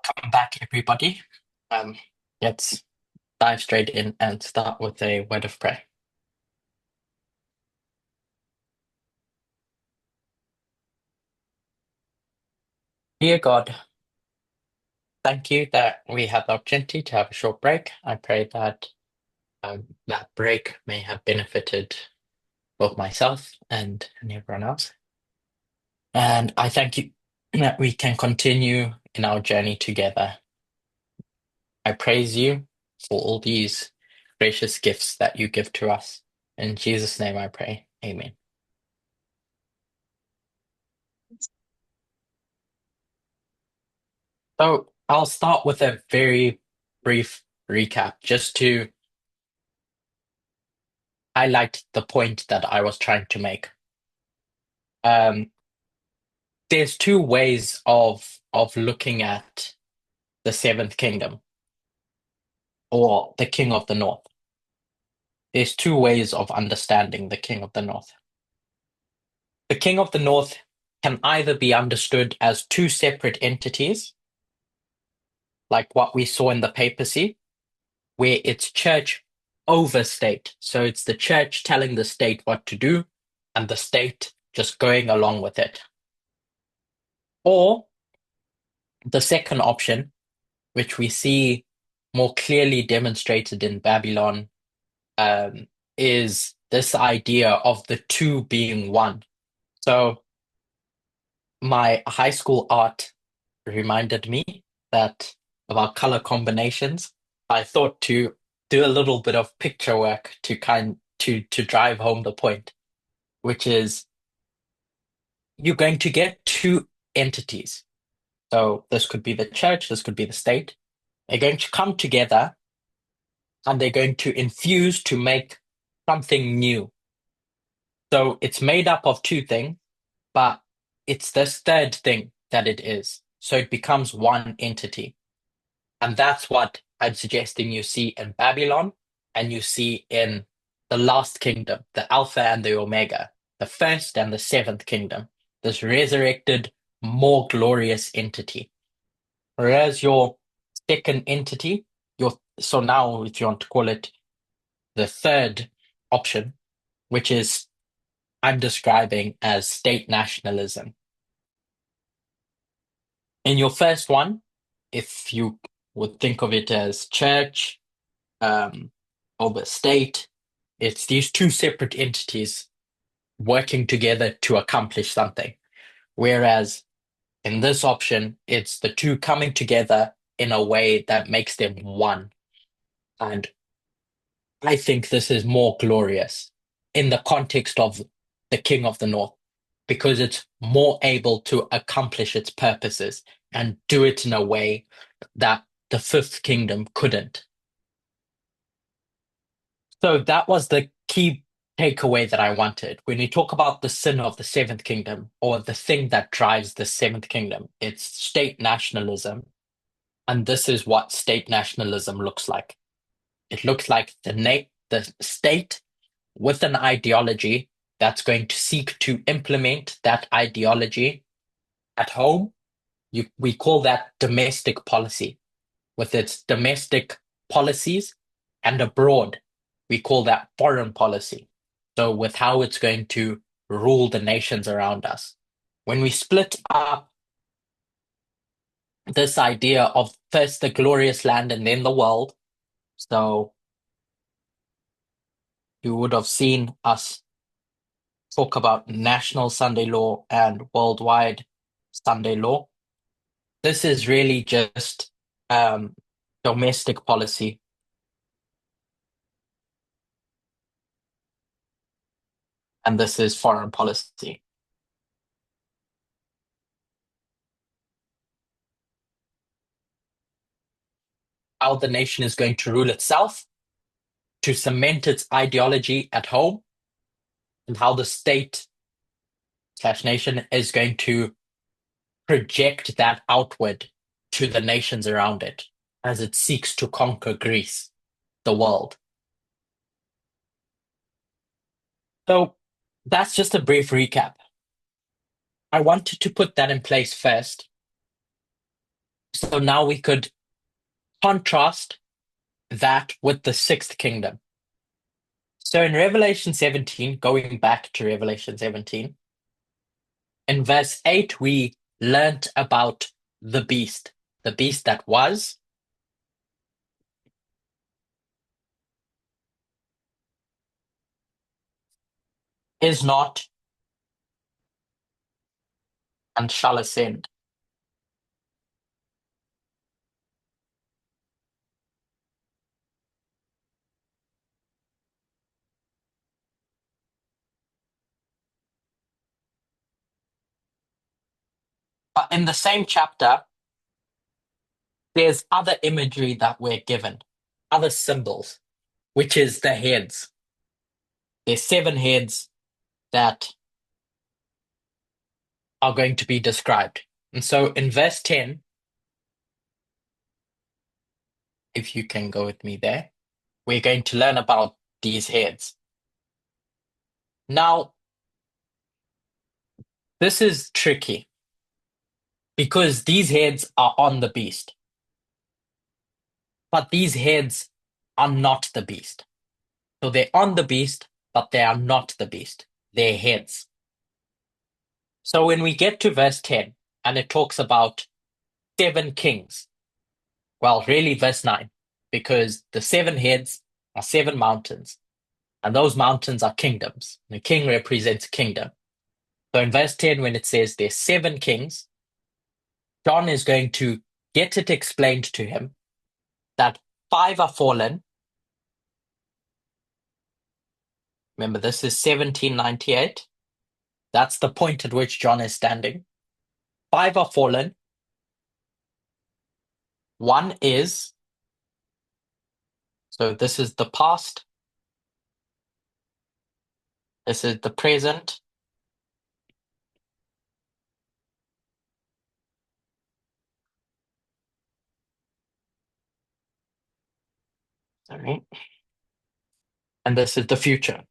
Welcome back, everybody. Um, let's dive straight in and start with a word of prayer. Dear God, thank you that we had the opportunity to have a short break. I pray that that break may have benefited both myself and everyone else. And I thank you that we can continue in our journey together. I praise you for all these gracious gifts that you give to us. In Jesus' name I pray. Amen. So I'll start with a very brief recap just to highlight the point that I was trying to make. Um, there's two ways of looking at the seventh kingdom or the king of the north. There's two ways of understanding the king of the north. The king of the north can either be understood as two separate entities, like what we saw in the papacy, where it's church over state. So it's the church telling the state what to do and the state just going along with it. Or the second option, which we see more clearly demonstrated in Babylon, is this idea of the two being one. So my high school art reminded me that about color combinations. I thought to do a little bit of picture work to drive home the point, which is you're going to get two entities. So this could be the church, this could be the state. They're going to come together and they're going to infuse to make something new. So it's made up of two things, but it's this third thing that it is. So it becomes one entity. And that's what I'm suggesting you see in Babylon and you see in the last kingdom, the Alpha and the Omega, the first and the seventh kingdom, this resurrected, more glorious entity. Whereas your second entity, so now if you want to call it the third option, which is I'm describing as state nationalism. In your first one, if you would think of it as church, um, over state. It's these two separate entities working together to accomplish something. Whereas in this option, it's the two coming together in a way that makes them one. And I think this is more glorious in the context of the King of the North because it's more able to accomplish its purposes and do it in a way that the fifth kingdom couldn't. So that was the key takeaway that I wanted. When we talk about the sin of the seventh kingdom or the thing that drives the seventh kingdom, it's state nationalism. And this is what state nationalism looks like. It looks like the state with an ideology that's going to seek to implement that ideology at home. We call that domestic policy with its domestic policies, and abroad, we call that foreign policy. So, with how it's going to rule the nations around us. When we split up this idea of first the glorious land and then the world, so you would have seen us talk about national Sunday law and worldwide Sunday law. This is really just um, domestic policy, and this is foreign policy. How the nation is going to rule itself, to cement its ideology at home, and how the state slash nation is going to project that outward to the nations around it as it seeks to conquer Greece, the world. So that's just a brief recap. I wanted to put that in place first So now we could contrast that with the sixth kingdom. So in Revelation 17, going back to Revelation 17, in verse 8, we learnt about the beast that was, is not, and shall ascend. But in the same chapter, there's other imagery that we're given, other symbols, which is the heads. There's seven heads that are going to be described. And so in verse 10, if you can go with me there, we're going to learn about these heads. Now, this is tricky because these heads are on the beast, but these heads are not the beast. So they're on the beast, but they are not the beast. They're heads. So when we get to verse 10 and it talks about seven kings, well, really verse 9, because the seven heads are seven mountains, and those mountains are kingdoms. The king represents kingdom. So in verse 10, when it says there's seven kings, John is going to get it explained to him that five are fallen. Remember, this is 1798. That's the point at which John is standing. Five are fallen. One is, so this is the past, this is the present, sorry, and this is the future.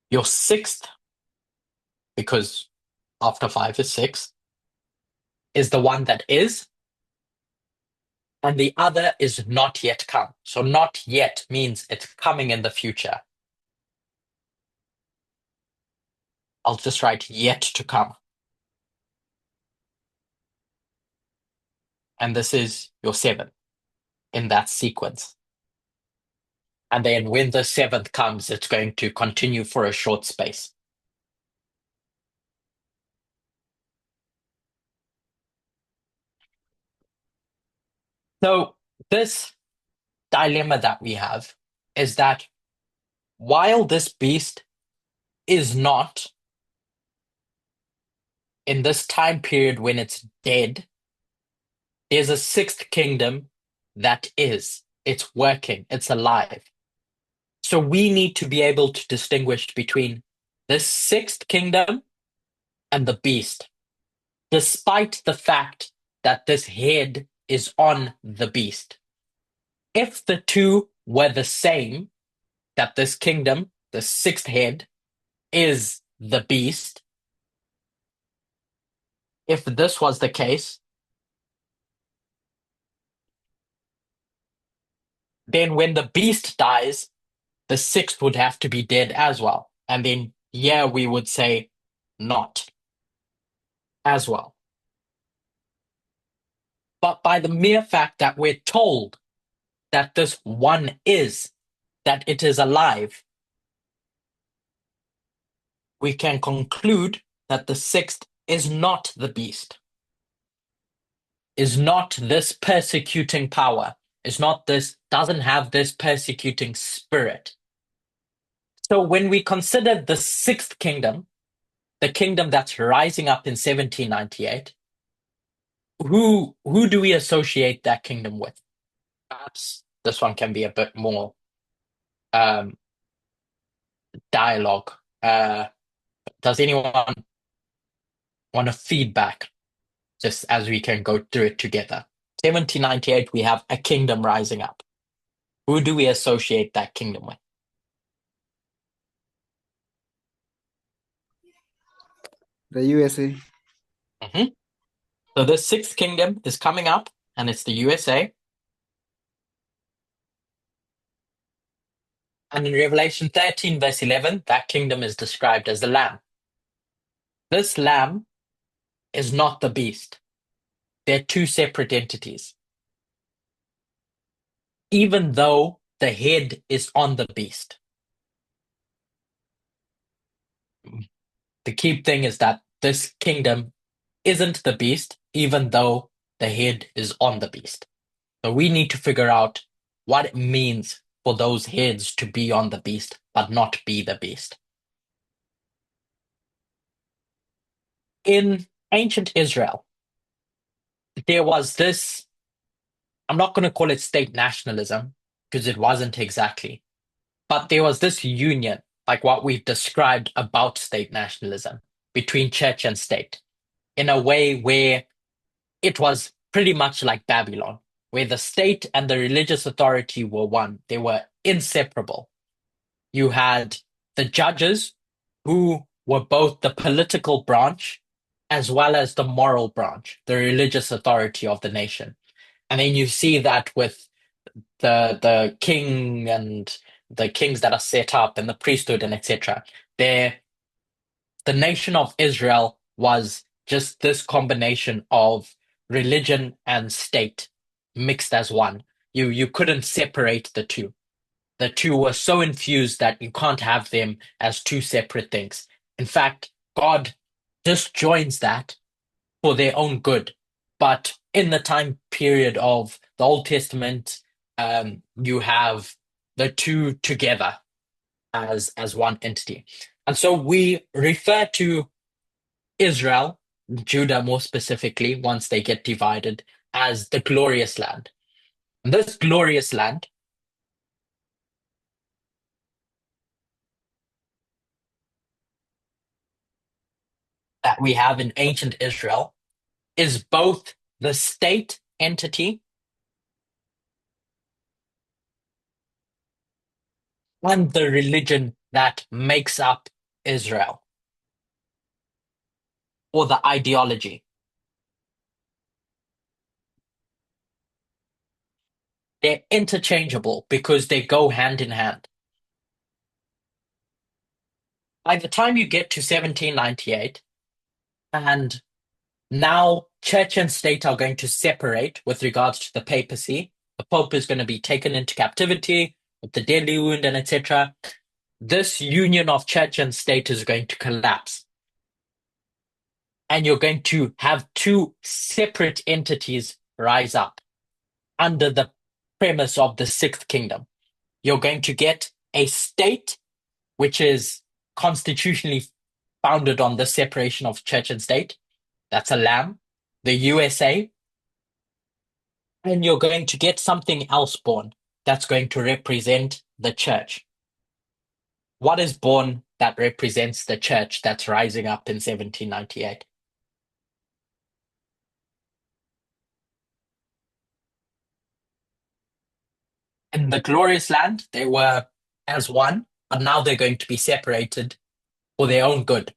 Your sixth, because after five is six, is the one that is, and the other is not yet come. So not yet means it's coming in the future. I'll just write yet to come. And this is your seven in that sequence. And then when the seventh comes, it's going to continue for a short space. So this dilemma that we have is that while this beast is not in this time period when it's dead, there's a sixth kingdom that is. It's working, it's alive. So we need to be able to distinguish between this sixth kingdom and the beast, despite the fact that this head is on the beast. If the two were the same, that this kingdom, the sixth head, is the beast, if this was the case, then when the beast dies, the sixth would have to be dead as well. And then, yeah, we would say not as well. But by the mere fact that we're told that this one is, that it is alive, we can conclude that the sixth is not the beast, is not this persecuting power, is not this, doesn't have this persecuting spirit. So when we consider the sixth kingdom, the kingdom that's rising up in 1798, who do we associate that kingdom with? Perhaps this one can be a bit more um, dialogue. Does anyone want to feedback just as we can go through it together? 1798, we have a kingdom rising up. Who do we associate that kingdom with? The USA. Mhm. So the sixth kingdom is coming up, and it's the USA. And in Revelation 13, verse 11, that kingdom is described as the Lamb. This Lamb is not the beast. They're two separate entities, even though the head is on the beast. The key thing is that this kingdom isn't the beast, even though the head is on the beast. So we need to figure out what it means for those heads to be on the beast, but not be the beast. In ancient Israel, there was this, I'm not going to call it state nationalism, because it wasn't exactly, but there was this union, like what we've described about state nationalism, between church and state, in a way where it was pretty much like Babylon, where the state and the religious authority were one. They were inseparable. You had the judges who were both the political branch as well as the moral branch, the religious authority of the nation. And then you see that with the king and the kings that are set up and the priesthood and etc. There, the nation of Israel was just this combination of religion and state mixed as one. You couldn't separate the two. The two were so infused that you can't have them as two separate things. In fact, God disjoins that for their own good. But in the time period of the Old Testament, you have the two together as one entity. And so we refer to Israel, Judah more specifically, once they get divided, as the glorious land. And this glorious land that we have in ancient Israel is both the state entity and the religion that makes up Israel, or the ideology. They're interchangeable because they go hand in hand. By the time you get to 1798, and now church and state are going to separate with regards to the papacy, the Pope is going to be taken into captivity with the deadly wound and etc. This union of church and state is going to collapse. And you're going to have two separate entities rise up under the premise of the sixth kingdom. You're going to get a state which is constitutionally founded on the separation of church and state. That's a lamb, the USA. And you're going to get something else born that's going to represent the church. What is born that represents the church that's rising up in 1798? In the glorious land, they were as one, but now they're going to be separated for their own good.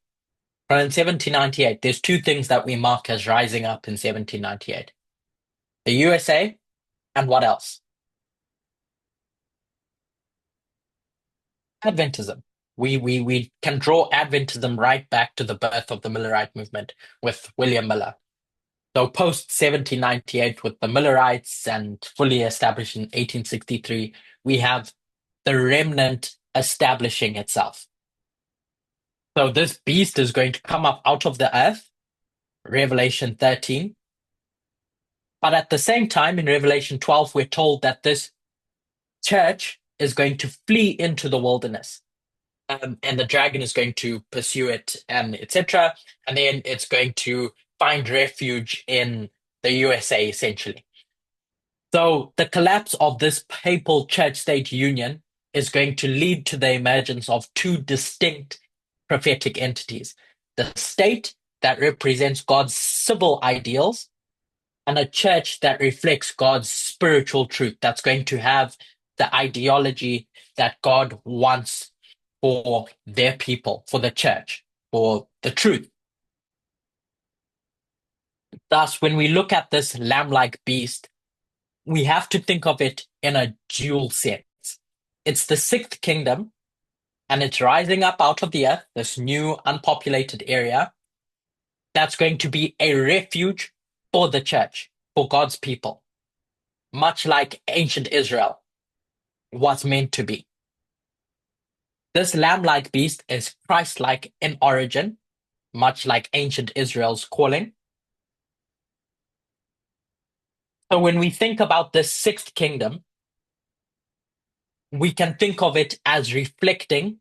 But in 1798, there's two things that we mark as rising up in 1798. The USA and what else? Adventism. We can draw Adventism right back to the birth of the Millerite movement with William Miller. So post 1798 with the Millerites and fully established in 1863, we have the remnant establishing itself. So this beast is going to come up out of the earth, Revelation 13. But at the same time, in Revelation 12, we're told that this church is going to flee into the wilderness. And the dragon is going to pursue it, and etc. And then it's going to find refuge in the USA, essentially. So the collapse of this papal church-state union is going to lead to the emergence of two distinct prophetic entities: the state that represents God's civil ideals, and a church that reflects God's spiritual truth, that's going to have the ideology that God wants for their people, for the church, for the truth. Thus, when we look at this lamb-like beast, we have to think of it in a dual sense. It's the sixth kingdom, and it's rising up out of the earth, this new unpopulated area, that's going to be a refuge for the church, for God's people, much like ancient Israel was meant to be. This lamb-like beast is Christ-like in origin, much like ancient Israel's calling. So when we think about this sixth kingdom, we can think of it as reflecting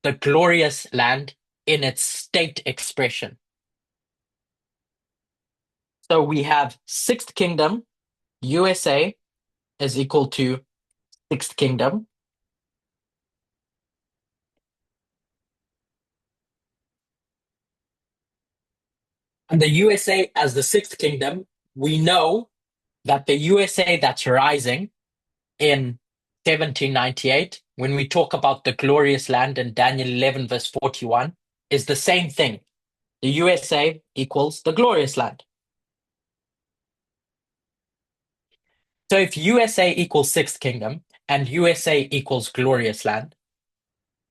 the glorious land in its state expression. So we have sixth kingdom, USA is equal to sixth kingdom. And the USA as the sixth kingdom, we know that the USA that's rising in 1798, when we talk about the glorious land in Daniel 11, verse 41, is the same thing. The USA equals the glorious land. So if USA equals sixth kingdom and USA equals glorious land,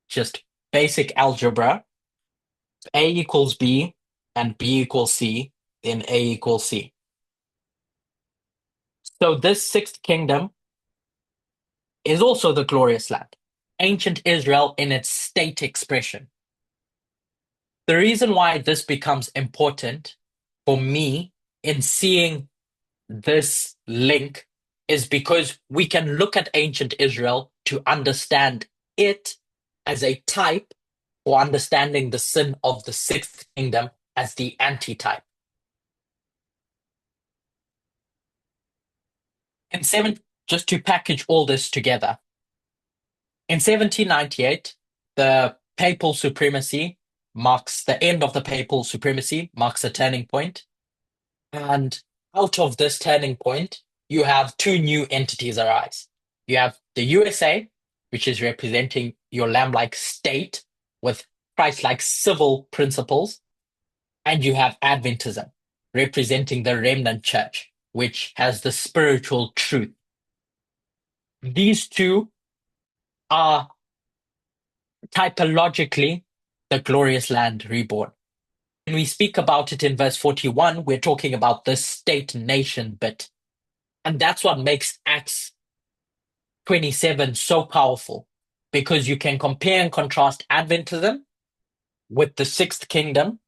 just basic algebra, A equals B and B equals C, then A equals C. So this sixth kingdom is also the glorious land, ancient Israel in its state expression. The reason why this becomes important for me in seeing this link is because we can look at ancient Israel to understand it as a type or understanding the sin of the sixth kingdom as the antitype. In seven, just to package all this together, in 1798, the papal supremacy marks the end of the papal supremacy, marks a turning point. And out of this turning point, you have two new entities arise. You have the USA, which is representing your lamb-like state with Christ-like civil principles, and you have Adventism, representing the remnant church, which has the spiritual truth. These two are typologically the glorious land reborn. When we speak about it in verse 41, we're talking about the state nation bit. And that's what makes Acts 27 so powerful, because you can compare and contrast Adventism with the sixth kingdom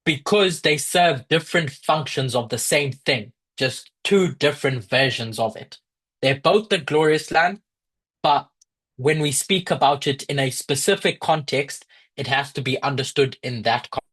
because they serve different functions of the same thing, just two different versions of it. They're both the glorious land, but when we speak about it in a specific context, it has to be understood in that context.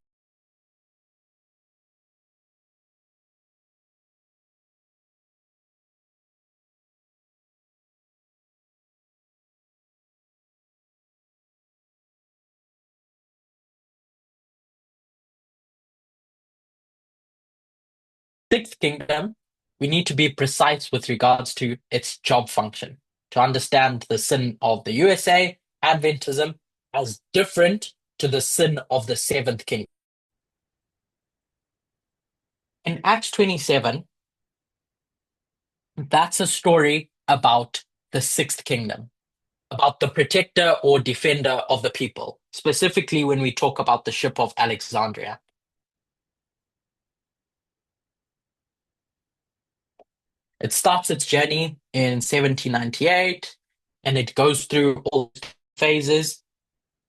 Sixth kingdom, we need to be precise with regards to its job function to understand the sin of the USA, Adventism, as different to the sin of the seventh kingdom. In Acts 27, that's a story about the sixth kingdom, about the protector or defender of the people, specifically when we talk about the ship of Alexandria. It starts its journey in 1798 and it goes through all phases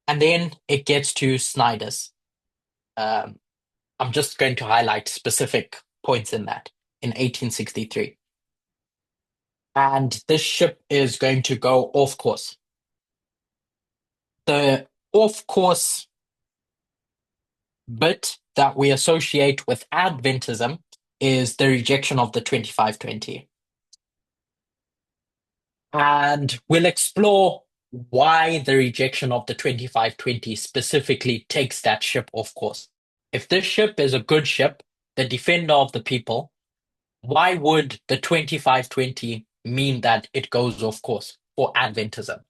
and then it gets to Snyder's. Um, I'm just going to highlight specific points in that in 1863. And this ship is going to go off course. The off course bit that we associate with Adventism is the rejection of the 2520. And we'll explore why the rejection of the 2520 specifically takes that ship off course. If this ship is a good ship, the defender of the people, why would the 2520 mean that it goes off course for Adventism?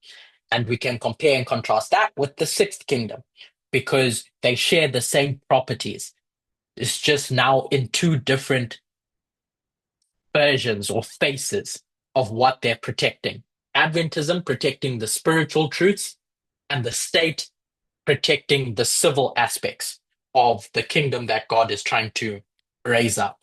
And we can compare and contrast that with the sixth kingdom because they share the same properties. It's just now in two different versions or faces of what they're protecting. Adventism protecting the spiritual truths, and the state protecting the civil aspects of the kingdom that God is trying to raise up.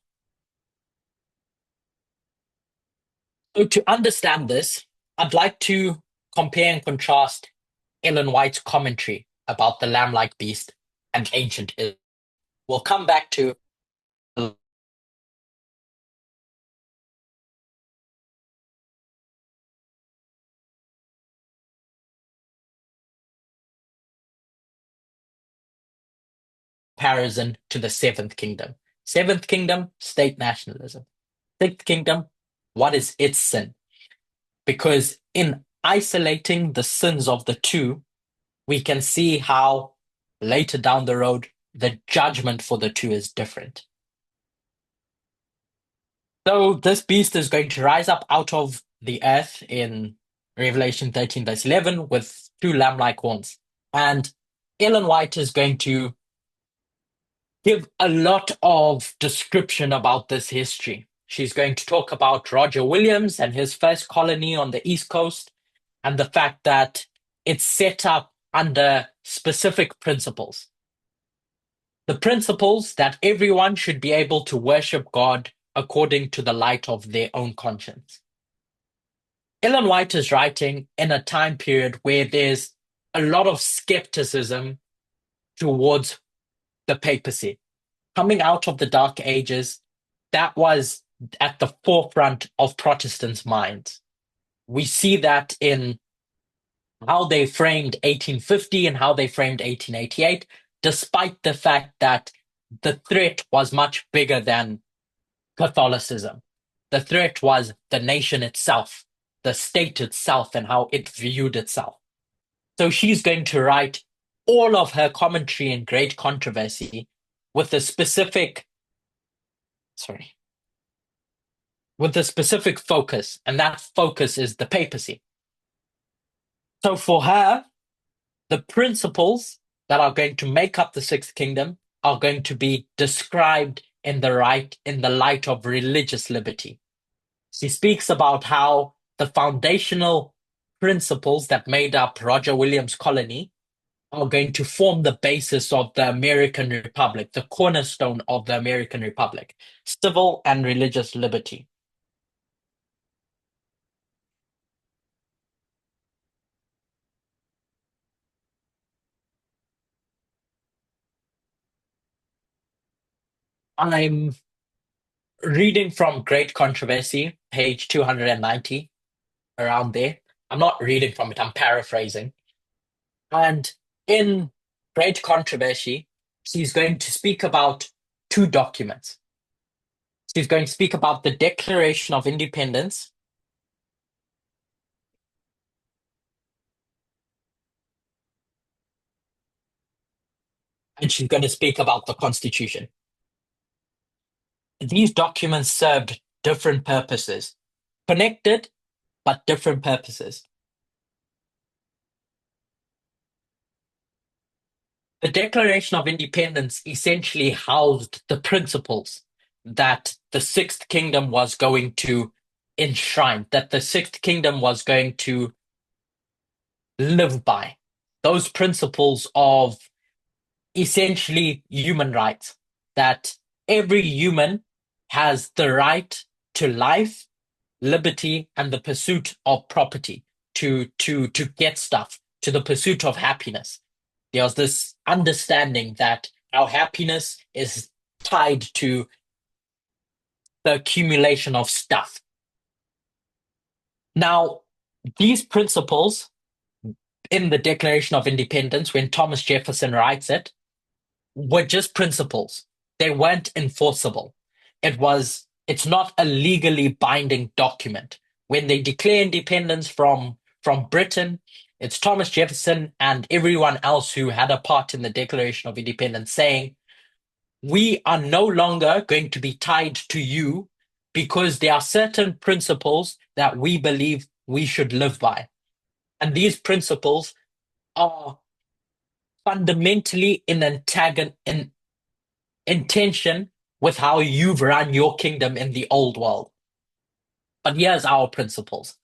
So, to understand this, I'd like to compare and contrast Ellen White's commentary about the lamb like beast and ancient Israel. We'll come back to comparison to the seventh kingdom. Seventh kingdom, state nationalism. Sixth kingdom, what is its sin? Because in isolating the sins of the two, we can see how later down the road, the judgment for the two is different. So this beast is going to rise up out of the earth in Revelation 13, verse 11, with two lamb like horns. And Ellen White is going to give a lot of description about this history. She's going to talk about Roger Williams and his first colony on the East Coast, and the fact that it's set up under specific principles. The principles that everyone should be able to worship God according to the light of their own conscience. Ellen White is writing in a time period where there's a lot of skepticism towards the papacy. Coming out of the Dark Ages, that was at the forefront of Protestants' minds. We see that in how they framed 1850 and how they framed 1888, despite the fact that the threat was much bigger than Catholicism. The threat was the nation itself, the state itself, and how it viewed itself. So she's going to write all of her commentary in Great Controversy with a specific, sorry, with a specific focus, and that focus is the papacy. So for her, the principles that are going to make up the sixth kingdom are going to be described in the light of religious liberty. She speaks about how the foundational principles that made up Roger Williams' colony are going to form the basis of the American Republic, the cornerstone of the American Republic, civil and religious liberty. I'm reading from Great Controversy, page 290, around there. I'm not reading from it, I'm paraphrasing. And in Great Controversy, she's going to speak about two documents. She's going to speak about the Declaration of Independence, and she's going to speak about the Constitution. These documents served different purposes, connected but different purposes. The Declaration of Independence essentially housed the principles that the Sixth Kingdom was going to enshrine, that the Sixth Kingdom was going to live by. Those principles of essentially human rights, that every human has the right to life, liberty, and the pursuit of property, to get stuff, to the pursuit of happiness. There's this understanding that our happiness is tied to the accumulation of stuff. Now, these principles in the Declaration of Independence, when Thomas Jefferson writes it, were just principles. They weren't enforceable. It's not a legally binding document. When they declare independence from Britain, it's Thomas Jefferson and everyone else who had a part in the Declaration of Independence saying, we are no longer going to be tied to you because there are certain principles that we believe we should live by. And these principles are fundamentally in in tension with how you've run your kingdom in the old world. But here's our principles.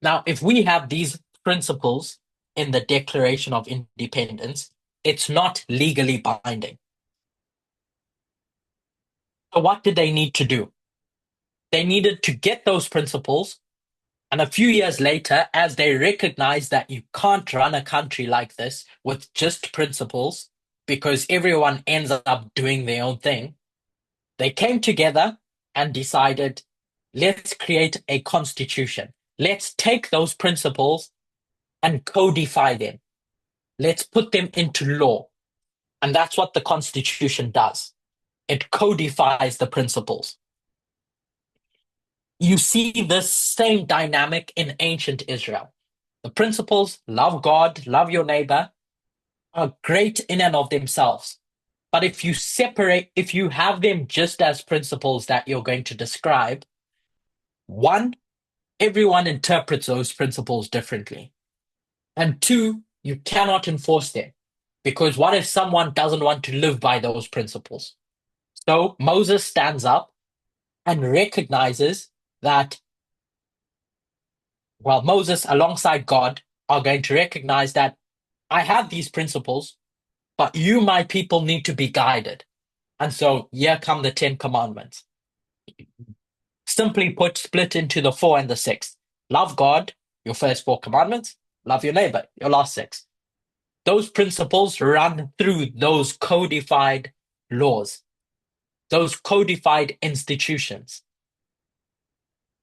Now, if we have these principles in the Declaration of Independence, it's not legally binding. So, what did they need to do? They needed to get those principles, and a few years later, as they recognized that you can't run a country like this with just principles because everyone ends up doing their own thing, they came together and decided, let's create a constitution. Let's take those principles and codify them. Let's put them into law. And that's what the Constitution does. It codifies the principles. You see this same dynamic in ancient Israel. The principles, love God, love your neighbor, are great in and of themselves. But if you have them just as principles that you're going to describe, one, everyone interprets those principles differently. And two, you cannot enforce them. Because what if someone doesn't want to live by those principles? So Moses stands up and recognizes that, well, Moses alongside God are going to recognize that I have these principles, but you, my people, need to be guided. And so here come the 10 commandments. Simply put, split into the four and the six. Love God, your first four commandments. Love your neighbor, your last six. Those principles run through those codified laws, those codified institutions.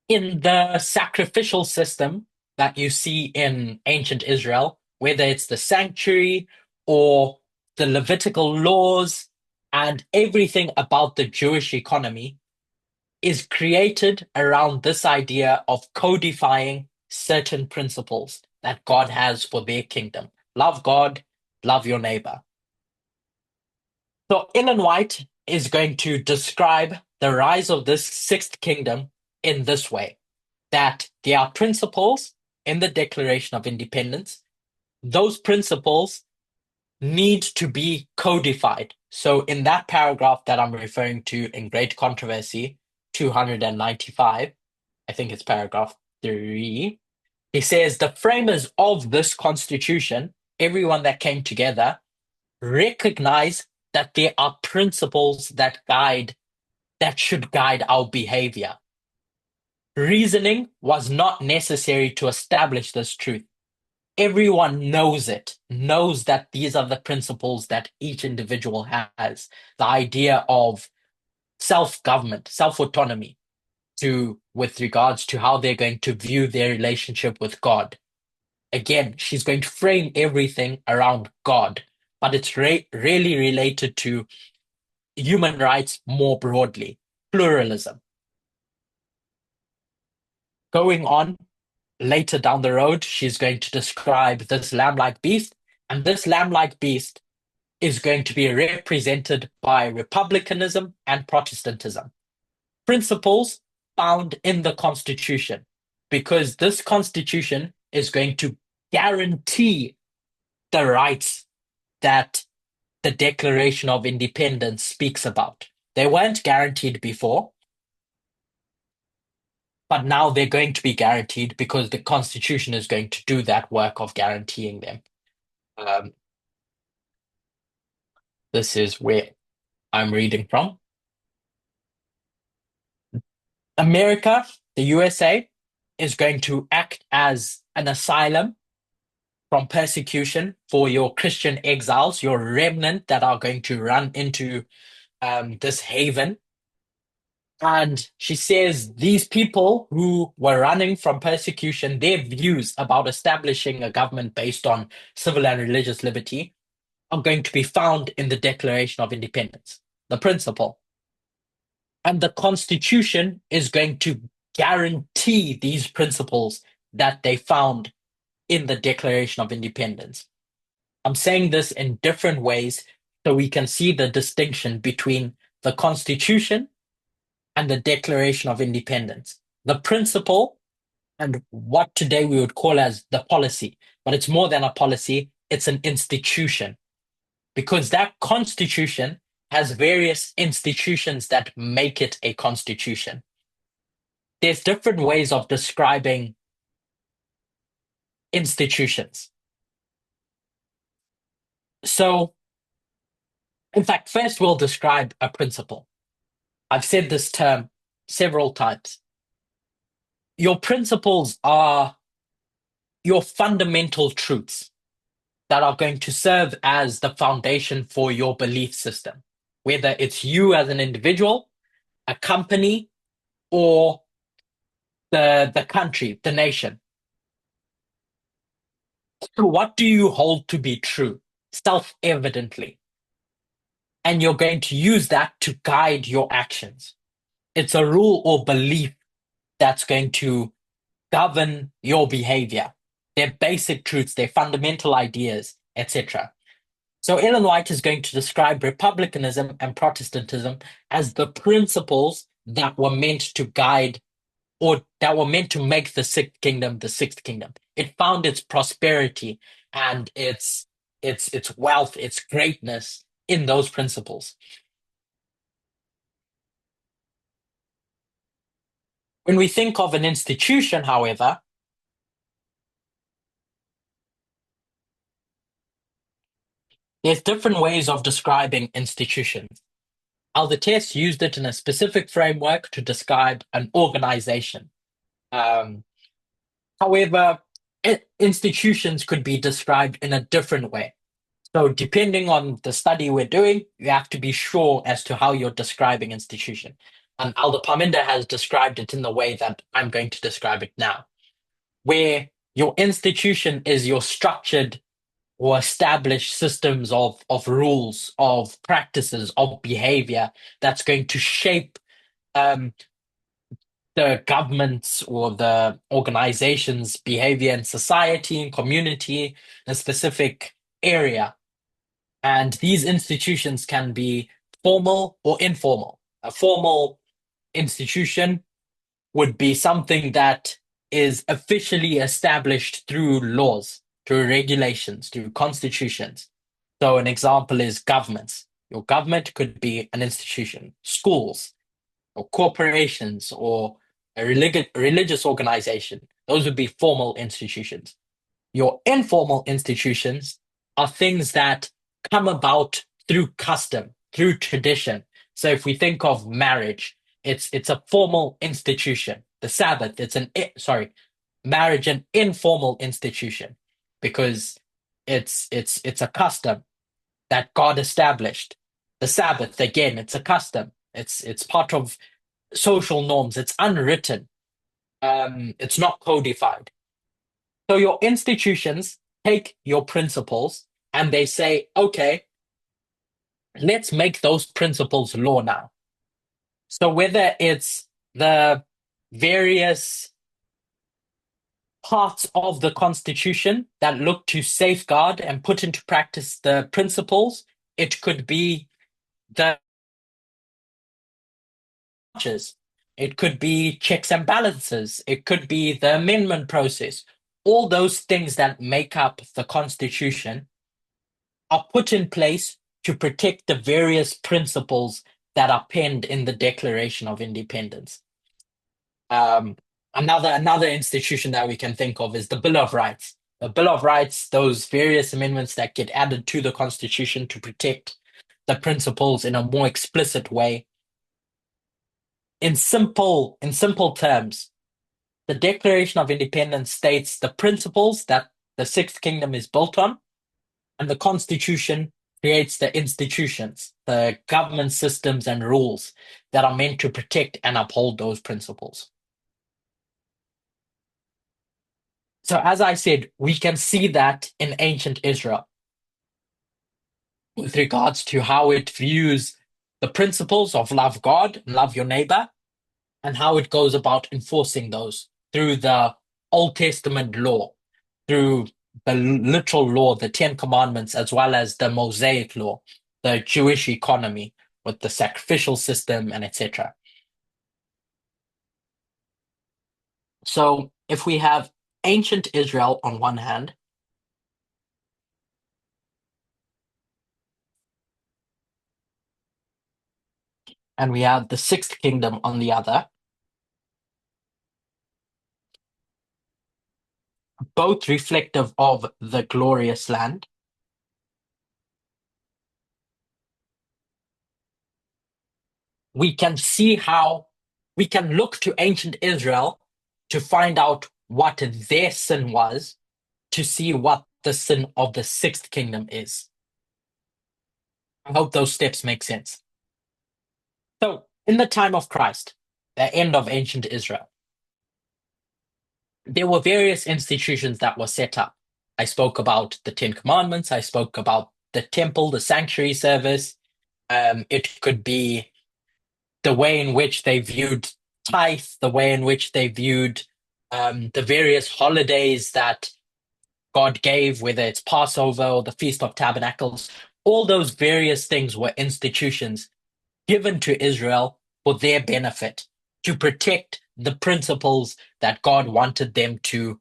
In the sacrificial system that you see in ancient Israel, whether it's the sanctuary or the Levitical laws and everything about the Jewish economy, is created around this idea of codifying certain principles that God has for their kingdom. Love God, love your neighbor. So Ellen White is going to describe the rise of this sixth kingdom in this way, that there are principles in the Declaration of Independence. Those principles need to be codified. So in that paragraph that I'm referring to in Great Controversy 295, I think it's paragraph 3, he says the framers of this constitution, everyone that came together, recognize that there are principles that should guide our behavior. Reasoning was not necessary to establish this truth. Everyone knows it, knows that these are the principles that each individual has. The idea of self-government, self-autonomy, with regards to how they're going to view their relationship with God. Again, she's going to frame everything around God, but it's really related to human rights more broadly, pluralism. Going on later down the road, she's going to describe this lamb-like beast, and this lamb-like beast is going to be represented by republicanism and Protestantism. Principles found in the Constitution, because this Constitution is going to guarantee the rights that the Declaration of Independence speaks about. They weren't guaranteed before, but now they're going to be guaranteed because the Constitution is going to do that work of guaranteeing them. Um, this is where I'm reading from. America, the USA, is going to act as an asylum from persecution for your Christian exiles, your remnant that are going to run into this haven. And she says these people who were running from persecution, their views about establishing a government based on civil and religious liberty are going to be found in the Declaration of Independence, the principle. And the Constitution is going to guarantee these principles that they found in the Declaration of Independence. I'm saying this in different ways so we can see the distinction between the Constitution and the Declaration of Independence. The principle and what today we would call as the policy, but it's more than a policy, it's an institution. Because that Constitution has various institutions that make it a constitution. There's different ways of describing institutions. So, in fact, first we'll describe a principle. I've said this term several times. Your principles are your fundamental truths that are going to serve as the foundation for your belief system, whether it's you as an individual, a company, or the country, the nation. So what do you hold to be true? Self-evidently. And you're going to use that to guide your actions. It's a rule or belief that's going to govern your behavior. They're basic truths, they're fundamental ideas, etc. So Ellen White is going to describe republicanism and Protestantism as the principles that were meant to guide or that were meant to make the sixth kingdom the sixth kingdom. It found its prosperity and its wealth, its greatness in those principles. When we think of an institution, however, there's different ways of describing institutions. Aldertes used it in a specific framework to describe an organization. Um, However, institutions could be described in a different way. So, depending on the study we're doing, you have to be sure as to how you're describing institution. And Aldo Parminder has described it in the way that I'm going to describe it now, where your institution is your structured or established systems of rules, of practices, of behavior that's going to shape um, the government's or the organization's behavior in society and community in a specific area. And these institutions can be formal or informal. A formal institution would be something that is officially established through laws, through regulations, through constitutions. So, an example is governments. Your government could be an institution, schools, or corporations, or a religious organization. Those would be formal institutions. Your informal institutions are things that come about through custom, through tradition. So if we think of marriage, it's a formal institution. The Sabbath, marriage an informal institution because it's a custom that God established. The Sabbath, again, it's a custom. It's part of social norms. It's unwritten. It's not codified. So your institutions take your principles and they say, okay, let's make those principles law now. So whether it's the various parts of the Constitution that look to safeguard and put into practice the principles, it could be the arches, it could be checks and balances, it could be the amendment process. All those things that make up the Constitution are put in place to protect the various principles that are penned in the Declaration of Independence. Um, another institution that we can think of is the Bill of Rights. The Bill of Rights, those various amendments that get added to the Constitution to protect the principles in a more explicit way. In simple terms, the Declaration of Independence states the principles that the Sixth Kingdom is built on, and the Constitution creates the institutions, the government systems and rules that are meant to protect and uphold those principles. So, as I said, we can see that in ancient Israel with regards to how it views the principles of love God and love your neighbor, and how it goes about enforcing those through the Old Testament law, through the literal law, the Ten Commandments, as well as the Mosaic law, the Jewish economy with the sacrificial system and etc. So if we have ancient Israel on one hand, and we have the sixth kingdom on the other, both reflective of the glorious land. We can see how we can look to ancient Israel to find out what their sin was, to see what the sin of the sixth kingdom is. I hope those steps make sense. So, in the time of Christ, the end of ancient Israel, there were various institutions that were set up. I spoke about the Ten Commandments, I spoke about the temple, the sanctuary service. It could be the way in which they viewed tithe, the way in which they viewed the various holidays that God gave, whether it's Passover or the Feast of Tabernacles. All those various things were institutions given to Israel for their benefit, to protect the principles that God wanted them to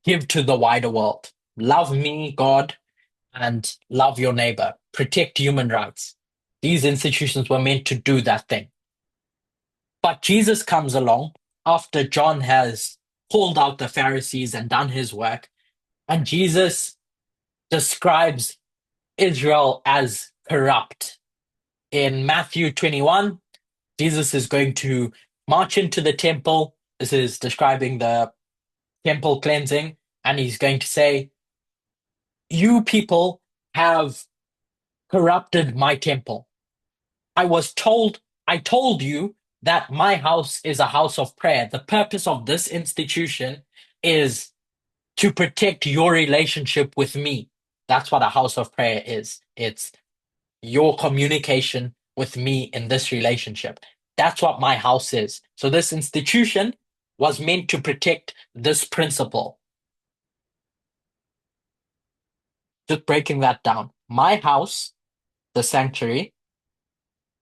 give to the wider world. Love me, God, and love your neighbor. Protect human rights. These institutions were meant to do that thing. But Jesus comes along after John has called out the Pharisees and done his work, and Jesus describes Israel as corrupt. In Matthew 21, Jesus is going to march into the temple. This is describing the temple cleansing, and he's going to say, "You people have corrupted my temple. I told you that my house is a house of prayer. The purpose of this institution is to protect your relationship with me. That's what a house of prayer is. It's your communication with me in this relationship. That's what my house is. So this institution was meant to protect this principle. Just breaking that down. My house, the sanctuary,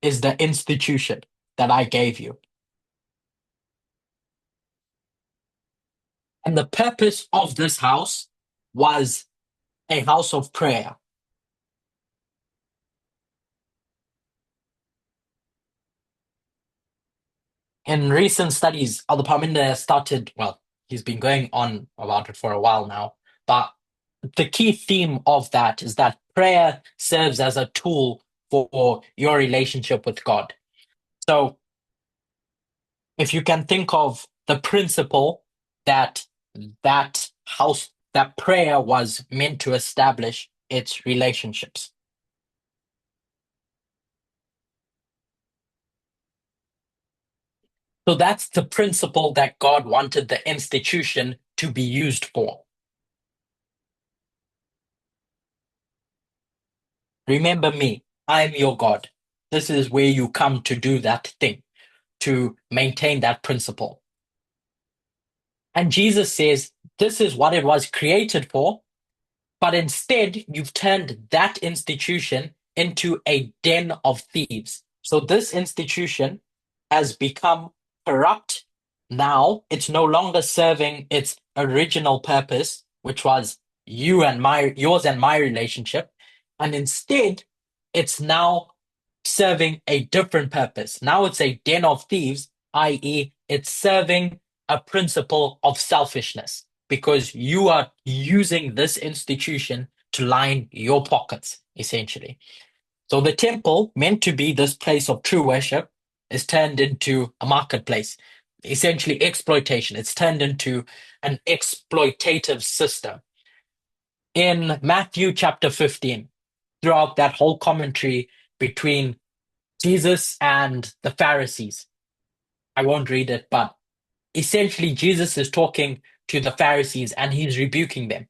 is the institution that I gave you. And the purpose of this house was a house of prayer. In recent studies, Aldapaminda has started, well, he's been going on about it for a while now, but the key theme of that is that prayer serves as a tool for your relationship with God. So if you can think of the principle that that house, that prayer was meant to establish its relationships. So that's the principle that God wanted the institution to be used for. Remember me, I'm your God. This is where you come to do that thing, to maintain that principle. And Jesus says, this is what it was created for, but instead you've turned that institution into a den of thieves. So this institution has become corrupt. Now it's no longer serving its original purpose, which was yours and my relationship. And instead, it's now serving a different purpose. Now it's a den of thieves, i.e., it's serving a principle of selfishness because you are using this institution to line your pockets, essentially. So the temple, meant to be this place of true worship, is turned into a marketplace, essentially exploitation. It's turned into an exploitative system. In Matthew chapter 15, throughout that whole commentary between Jesus and the Pharisees, I won't read it, but essentially Jesus is talking to the Pharisees and he's rebuking them.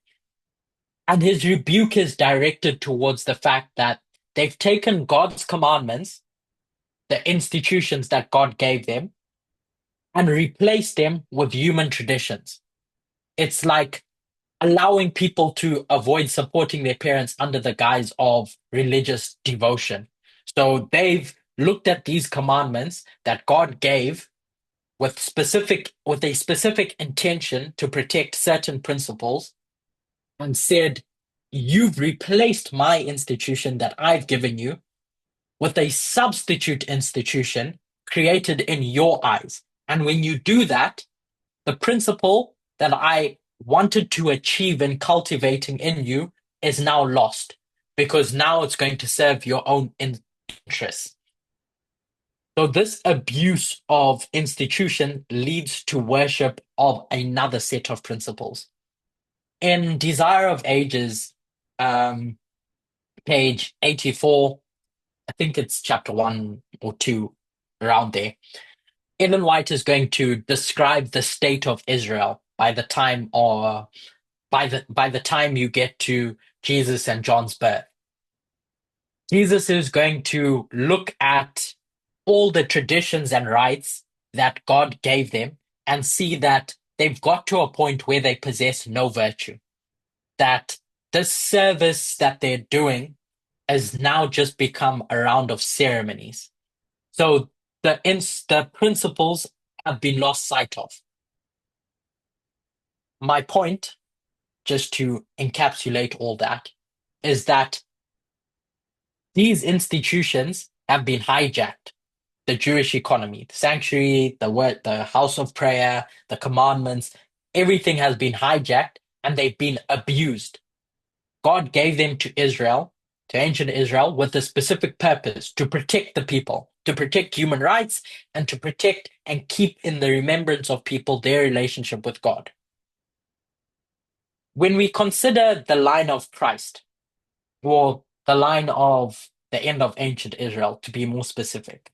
And his rebuke is directed towards the fact that they've taken God's commandments, the institutions that God gave them, and replaced them with human traditions. It's like allowing people to avoid supporting their parents under the guise of religious devotion. So they've looked at these commandments that God gave with a specific intention to protect certain principles and said, you've replaced my institution that I've given you with a substitute institution created in your eyes. And when you do that, the principle that I wanted to achieve in cultivating in you is now lost because now it's going to serve your own interests. So this abuse of institution leads to worship of another set of principles. In Desire of Ages, um, page 84, I think it's chapter 1 or 2, around there, Ellen White is going to describe the state of Israel by the time you get to Jesus and John's birth. Jesus is going to look at all the traditions and rites that God gave them and see that they've got to a point where they possess no virtue. That this service that they're doing has now just become a round of ceremonies. So the principles have been lost sight of. My point, just to encapsulate all that, is that these institutions have been hijacked. The Jewish economy, the sanctuary, the house of prayer, the commandments, everything has been hijacked and they've been abused. God gave them to Israel, to ancient Israel, with a specific purpose to protect the people, to protect human rights, and to protect and keep in the remembrance of people their relationship with God. When we consider the line of Christ, or the line of the end of ancient Israel, to be more specific,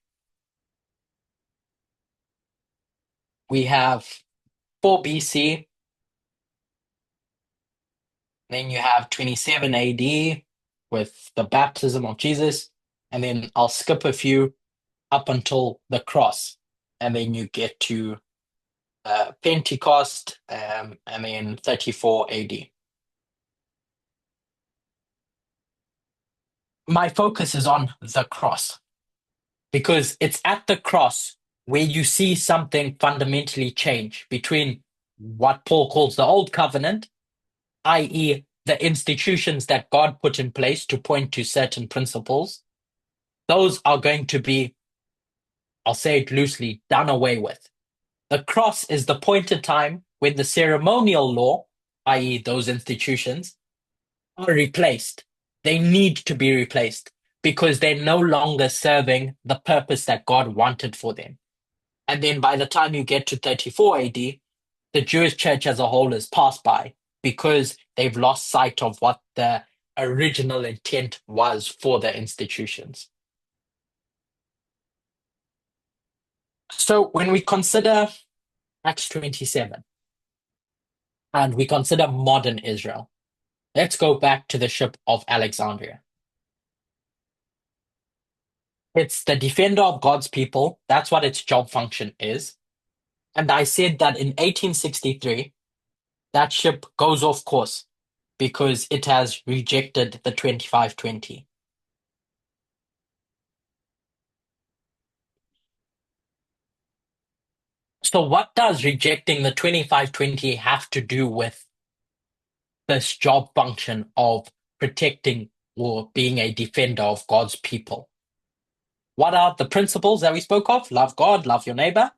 we have 4 BC, then you have 27 AD with the baptism of Jesus, and then I'll skip a few up until the cross, and then you get to Pentecost, and then 34 AD. My focus is on the cross because it's at the cross where you see something fundamentally change between what Paul calls the old covenant, i.e., the institutions that God put in place to point to certain principles. Those are going to be, I'll say it loosely, done away with. The cross is the point in time when the ceremonial law, i.e., those institutions, are replaced. They need to be replaced because they're no longer serving the purpose that God wanted for them. And then by the time you get to 34 AD, the Jewish church as a whole is passed by because they've lost sight of what the original intent was for the institutions. So when we consider Acts 27 and we consider modern Israel, let's go back to the ship of Alexandria. It's the defender of God's people. That's what its job function is. And I said that in 1863, that ship goes off course because it has rejected the 2520. So what does rejecting the 2520 have to do with this job function of protecting or being a defender of God's people? What are the principles that we spoke of? Love God, love your neighbor.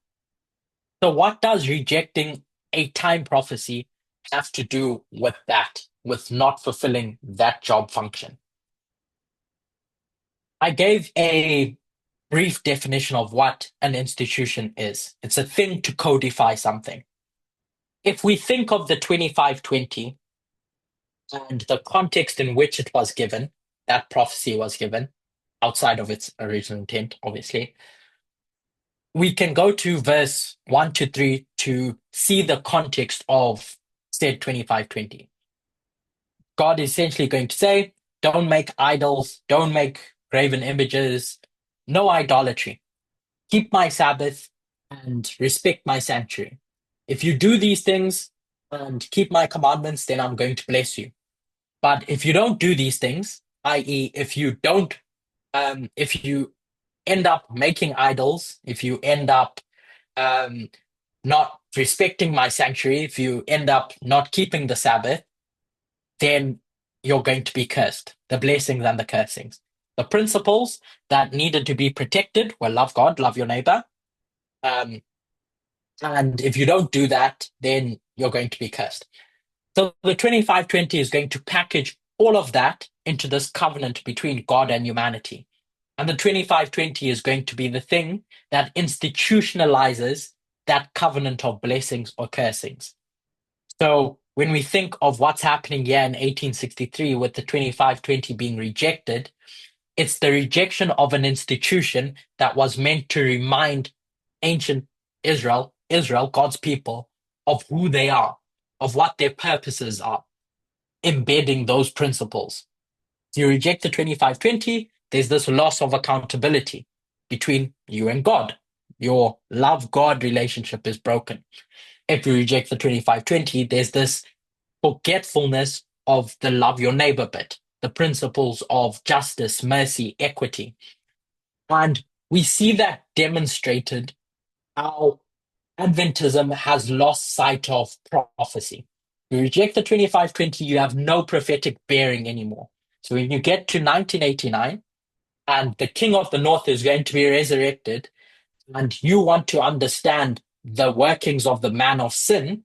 So what does rejecting a time prophecy have to do with that, with not fulfilling that job function? I gave a brief definition of what an institution is. It's a thing to codify something. If we think of the 2520 and the context in which it was given, that prophecy was given, outside of its original intent, obviously, we can go to verse 1 to 3 to see the context of said 2520. God is essentially going to say, don't make idols, don't make graven images, no idolatry. Keep my Sabbath and respect my sanctuary. If you do these things and keep my commandments, then I'm going to bless you. But if you don't do these things, i.e., if you end up making idols, if you end up not respecting my sanctuary, if you end up not keeping the Sabbath, then you're going to be cursed, the blessings and the cursings. The principles that needed to be protected were love God, love your neighbor. Um, and if you don't do that, then you're going to be cursed. So the 2520 is going to package all of that into this covenant between God and humanity. And the 2520 is going to be the thing that institutionalizes that covenant of blessings or cursings. So when we think of what's happening here in 1863 with the 2520 being rejected, it's the rejection of an institution that was meant to remind ancient Israel, God's people, of who they are, of what their purposes are, embedding those principles. You reject the 2520, there's this loss of accountability between you and God. Your love God relationship is broken. If you reject the 2520, there's this forgetfulness of the love your neighbor bit, the principles of justice, mercy, equity. And we see that demonstrated how Adventism has lost sight of prophecy. You reject the 2520, you have no prophetic bearing anymore. So when you get to 1989 and the king of the north is going to be resurrected, and you want to understand the workings of the man of sin,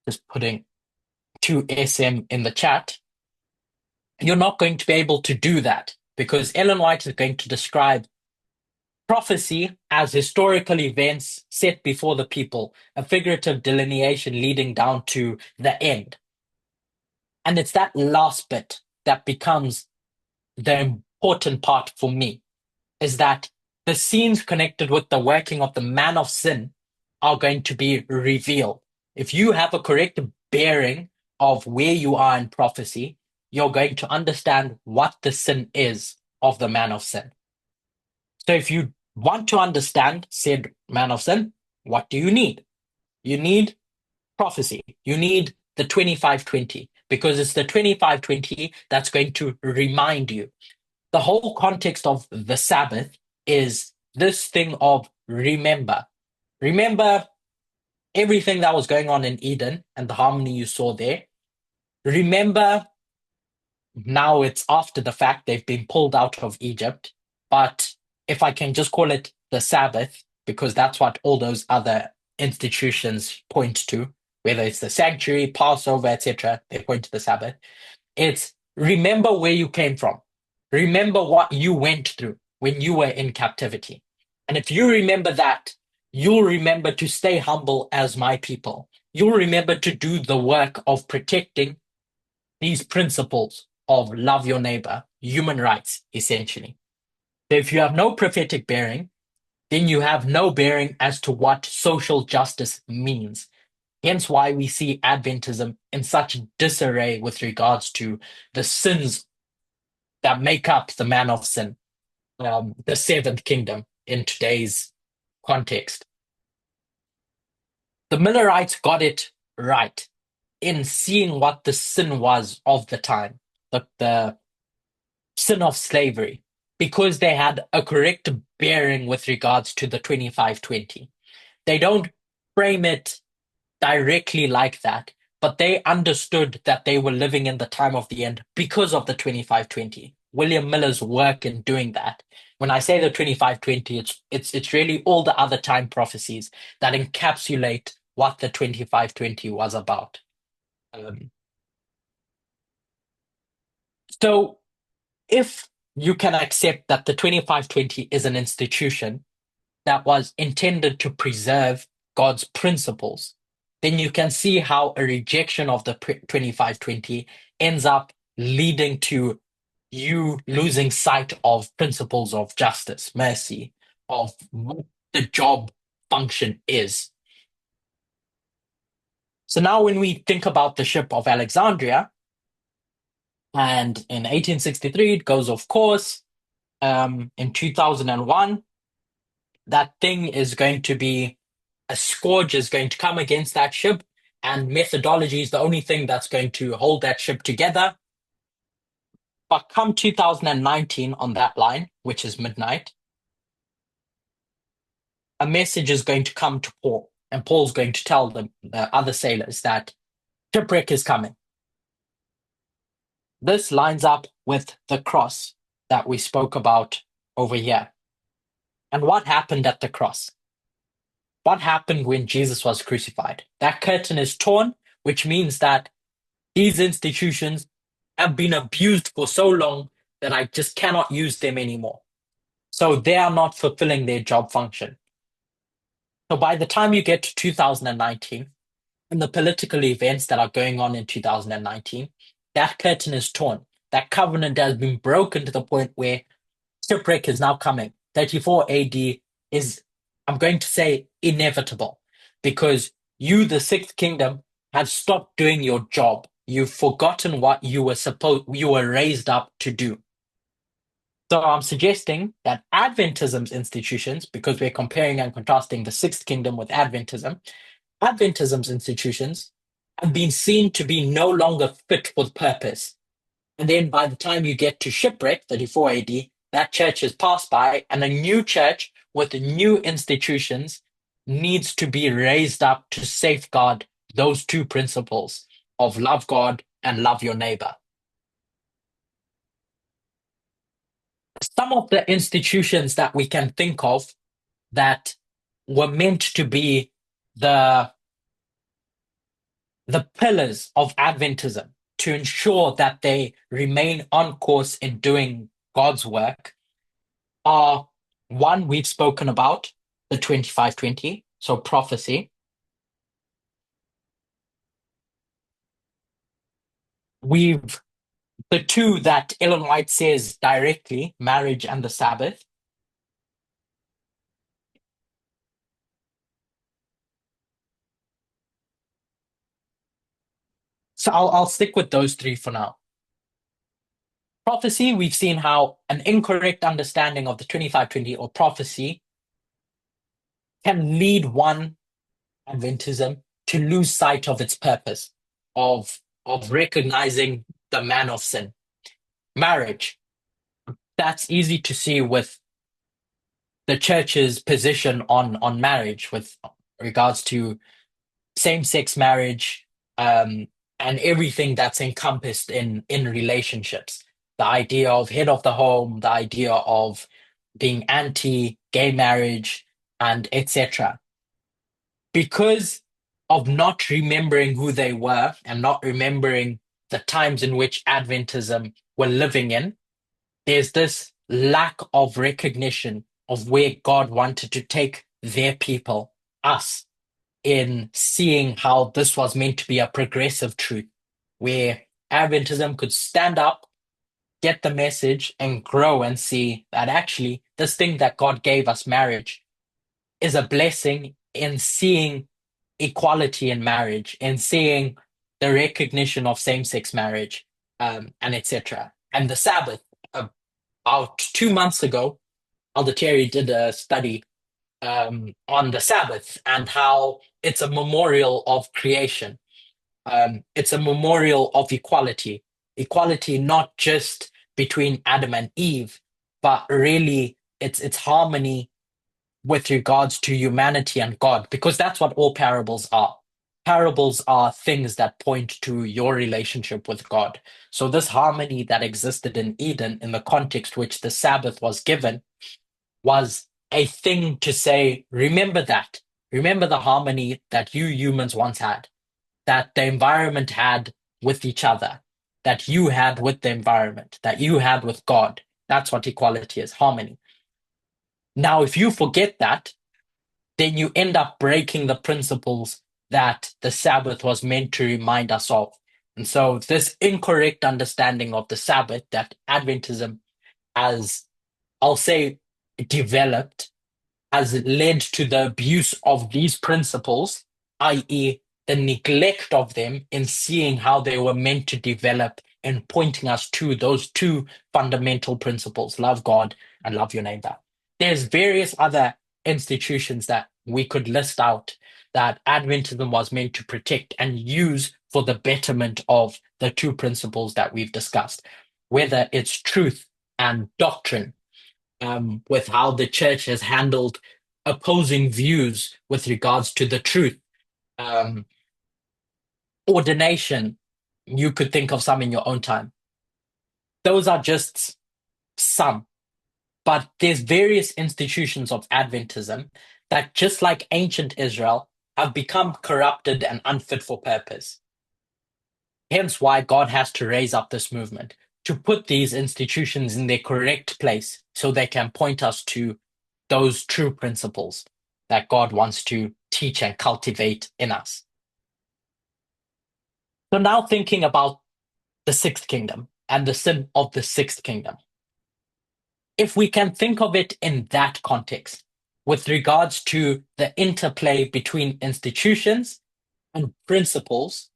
just putting 2SM in the chat, you're not going to be able to do that because Ellen White is going to describe prophecy as historical events set before the people, a figurative delineation leading down to the end. And it's that last bit that becomes the important part for me, is that the scenes connected with the working of the man of sin are going to be revealed. If you have a correct bearing of where you are in prophecy, you're going to understand what the sin is of the man of sin. So if you want to understand said man of sin, what do you need? You need prophecy. You need the 2520 because it's the 2520 that's going to remind you. The whole context of the Sabbath is this thing of remember. Remember everything that was going on in Eden and the harmony you saw there. Remember now it's after the fact they've been pulled out of Egypt. But if I can just call it the Sabbath, because that's what all those other institutions point to, whether it's the sanctuary, Passover, etc., they point to the Sabbath. It's remember where you came from. Remember what you went through when you were in captivity. And if you remember that, you'll remember to stay humble as my people. You'll remember to do the work of protecting these principles of love your neighbor, human rights, essentially. So if you have no prophetic bearing, then you have no bearing as to what social justice means. Hence why we see Adventism in such disarray with regards to the sins that make up the man of sin, the seventh kingdom in today's context. The Millerites got it right in seeing what the sin was of the time, the sin of slavery, because they had a correct bearing with regards to the 2520. They don't frame it directly like that, but they understood that they were living in the time of the end because of the 2520. William Miller's work in doing that. When I say the 2520, it's really all the other time prophecies that encapsulate what the 2520 was about. Um, so if you can accept that the 2520 is an institution that was intended to preserve God's principles, then you can see how a rejection of the 2520 ends up leading to you losing sight of principles of justice, mercy, of what the job function is. So now when we think about the ship of Alexandria, and in 1863 it goes off course, in 2001, that thing is going to be a scourge is going to come against that ship, and methodology is the only thing that's going to hold that ship together. But come 2019 on that line, which is midnight, a message is going to come to Paul, and Paul's going to tell the other sailors that shipwreck is coming. this lines up with the cross that we spoke about over here. And what happened at the cross? What happened when Jesus was crucified? That curtain is torn, which means that these institutions have been abused for so long that I just cannot use them anymore. So they are not fulfilling their job function. So by the time you get to 2019 and the political events that are going on in 2019, that curtain is torn. That covenant has been broken to the point where shipwreck is now coming. 34 AD is, I'm going to say, inevitable because you, the sixth kingdom, have stopped doing your job. You've forgotten what you were raised up to do. So I'm suggesting that Adventism's institutions, because we're comparing and contrasting the sixth kingdom with Adventism's institutions have been seen to be no longer fit for purpose. And then by the time you get to shipwreck, 34 AD, that church is passed by, and a new church with new institutions needs to be raised up to safeguard those two principles of love God and love your neighbor. Some of the institutions that we can think of that were meant to be the pillars of Adventism to ensure that they remain on course in doing God's work are one we've spoken about, the 25-20, so prophecy. We've the two that Ellen White says directly, marriage and the Sabbath. So I'll stick with those three for now. Prophecy, we've seen how an incorrect understanding of the 25-20 or prophecy can lead one Adventism to lose sight of its purpose, of recognizing the man of sin. Marriage, that's easy to see with the church's position on marriage with regards to same-sex marriage, and everything that's encompassed in relationships. The idea of head of the home, the idea of being anti-gay marriage, and etc. Because of not remembering who they were and not remembering the times in which Adventism were living in, there's this lack of recognition of where God wanted to take their people, us, in seeing how this was meant to be a progressive truth, where Adventism could stand up, get the message, and grow and see that actually this thing that God gave us, marriage, is a blessing in seeing equality in marriage, in seeing the recognition of same-sex marriage, and etc. And the Sabbath, about 2 months ago, Elder Terry did a study on the Sabbath and how it's a memorial of creation. It's a memorial of equality. Equality not just between Adam and Eve, but really it's harmony with regards to humanity and God, because that's what all parables are. Parables are things that point to your relationship with God. So this harmony that existed in Eden in the context which the Sabbath was given was a thing to say, remember that. Remember the harmony that you humans once had, that the environment had with each other, that you had with the environment, that you had with God. That's what equality is, harmony. Now, if you forget that, then you end up breaking the principles that the Sabbath was meant to remind us of. And so this incorrect understanding of the Sabbath that Adventism has, I'll say, developed has led to the abuse of these principles, i.e., the neglect of them in seeing how they were meant to develop and pointing us to those two fundamental principles, love God and love your neighbor. There's various other institutions that we could list out that Adventism was meant to protect and use for the betterment of the two principles that we've discussed, whether it's truth and doctrine, with how the church has handled opposing views with regards to the truth. Um, Ordination, you could think of some in your own time. those are just some. But there's various institutions of Adventism that, just like ancient Israel, have become corrupted and unfit for purpose. Hence why God has to raise up this movement to put these institutions in their correct place so they can point us to those true principles that God wants to teach and cultivate in us. So now thinking about the sixth kingdom and the sin of the sixth kingdom. If we can think of it in that context, with regards to the interplay between institutions and principles,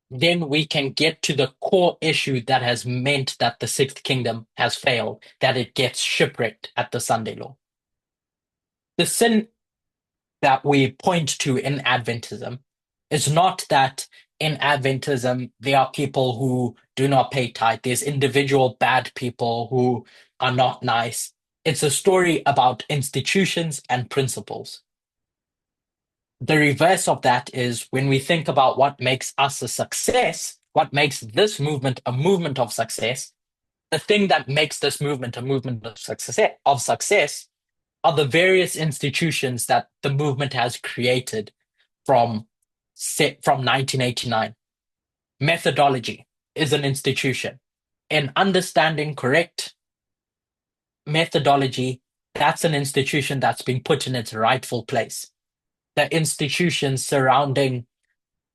then we can get to the core issue that has meant that the sixth kingdom has failed, that it gets shipwrecked at the Sunday law. The sin that we point to in Adventism is not that in Adventism there are people who do not pay tithe, there's individual bad people who are not nice. It's a story about institutions and principles. The reverse of that is when we think about what makes us a success, what makes this movement a movement of success, the thing that makes this movement a movement of success are the various institutions that the movement has created from 1989. Methodology is an institution. In understanding correct methodology, that's an institution that's been put in its rightful place. The institutions surrounding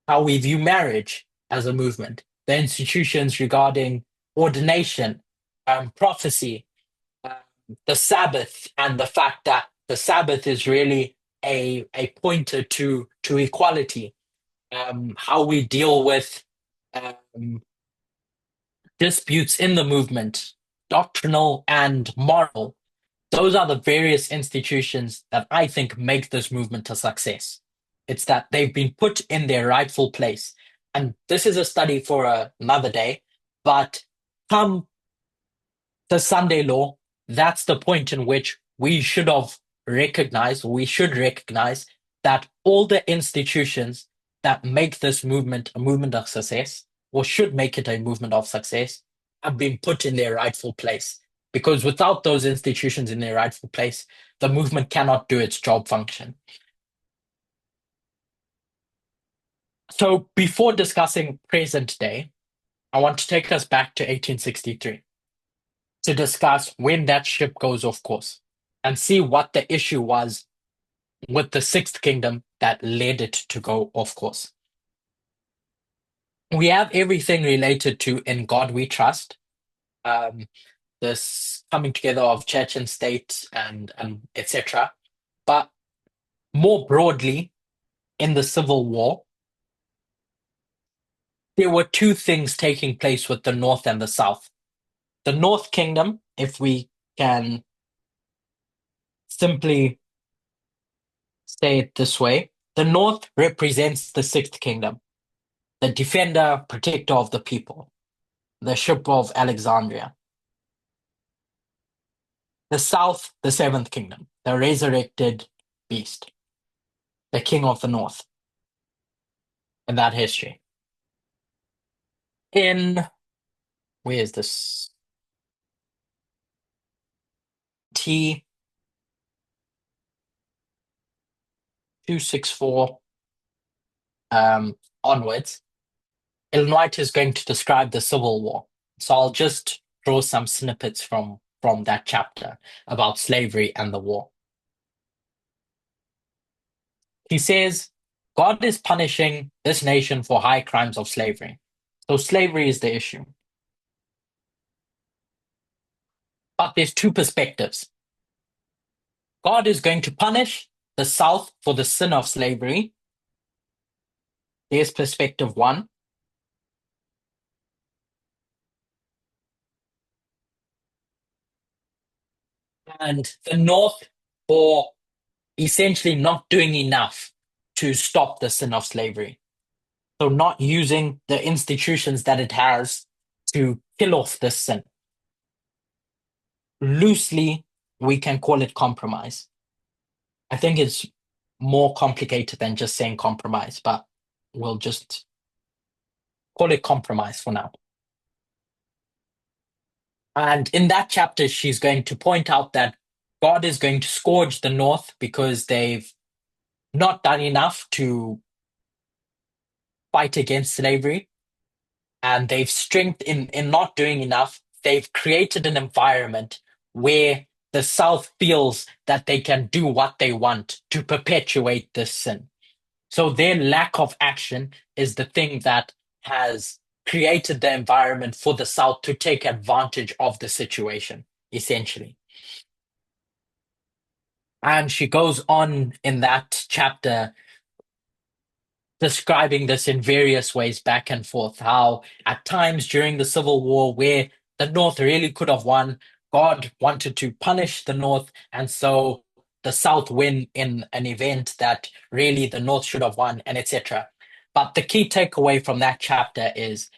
how we view marriage as a movement, the institutions regarding ordination, prophecy, um, the Sabbath, and the fact that the Sabbath is really a pointer to equality, how we deal with um, disputes in the movement, doctrinal and moral. Those are the various institutions that I think make this movement a success. It's that they've been put in their rightful place. And this is a study for another day, but come the Sunday law, that's the point in which we should have recognized, we should recognize that all the institutions that make this movement a movement of success, or should make it a movement of success, have been put in their rightful place. Because without those institutions in their rightful place, the movement cannot do its job function. So before discussing present day, I want to take us back to 1863 to discuss when that ship goes off course and see what the issue was with the sixth kingdom that led it to go off course. We have everything related to In God We Trust, um, this coming together of church and state and etc. But more broadly, in the Civil War, there were two things taking place with the North and the South. The North Kingdom, if we can simply say it this way, the North represents the sixth kingdom, the defender, protector of the people, the ship of Alexandria. The South, the seventh kingdom, the resurrected beast, the king of the North in that history. Where is this? T 264 onwards, Ellen White is going to describe the Civil War. So I'll just draw some snippets from that chapter about slavery and the war. He says, God is punishing this nation for high crimes of slavery. So slavery is the issue. But there's two perspectives. God is going to punish the South for the sin of slavery. There's perspective one. And the North for essentially not doing enough to stop the sin of slavery. So not using the institutions that it has to kill off this sin. Loosely, we can call it compromise. I think it's more complicated than just saying compromise, but we'll just call it compromise for now. And in that chapter, she's going to point out that God is going to scourge the north because they've not done enough to fight against slavery, and they've strength in not doing enough. They've created an environment where the South feels that they can do what they want to perpetuate this sin. So their lack of action is the thing that has created the environment for the South to take advantage of the situation, essentially. And she goes on in that chapter describing this in various ways back and forth. How at times during the Civil War, where the North really could have won, God wanted to punish the North, and so the South win in an event that really the North should have won, and etc. But the key takeaway from that chapter is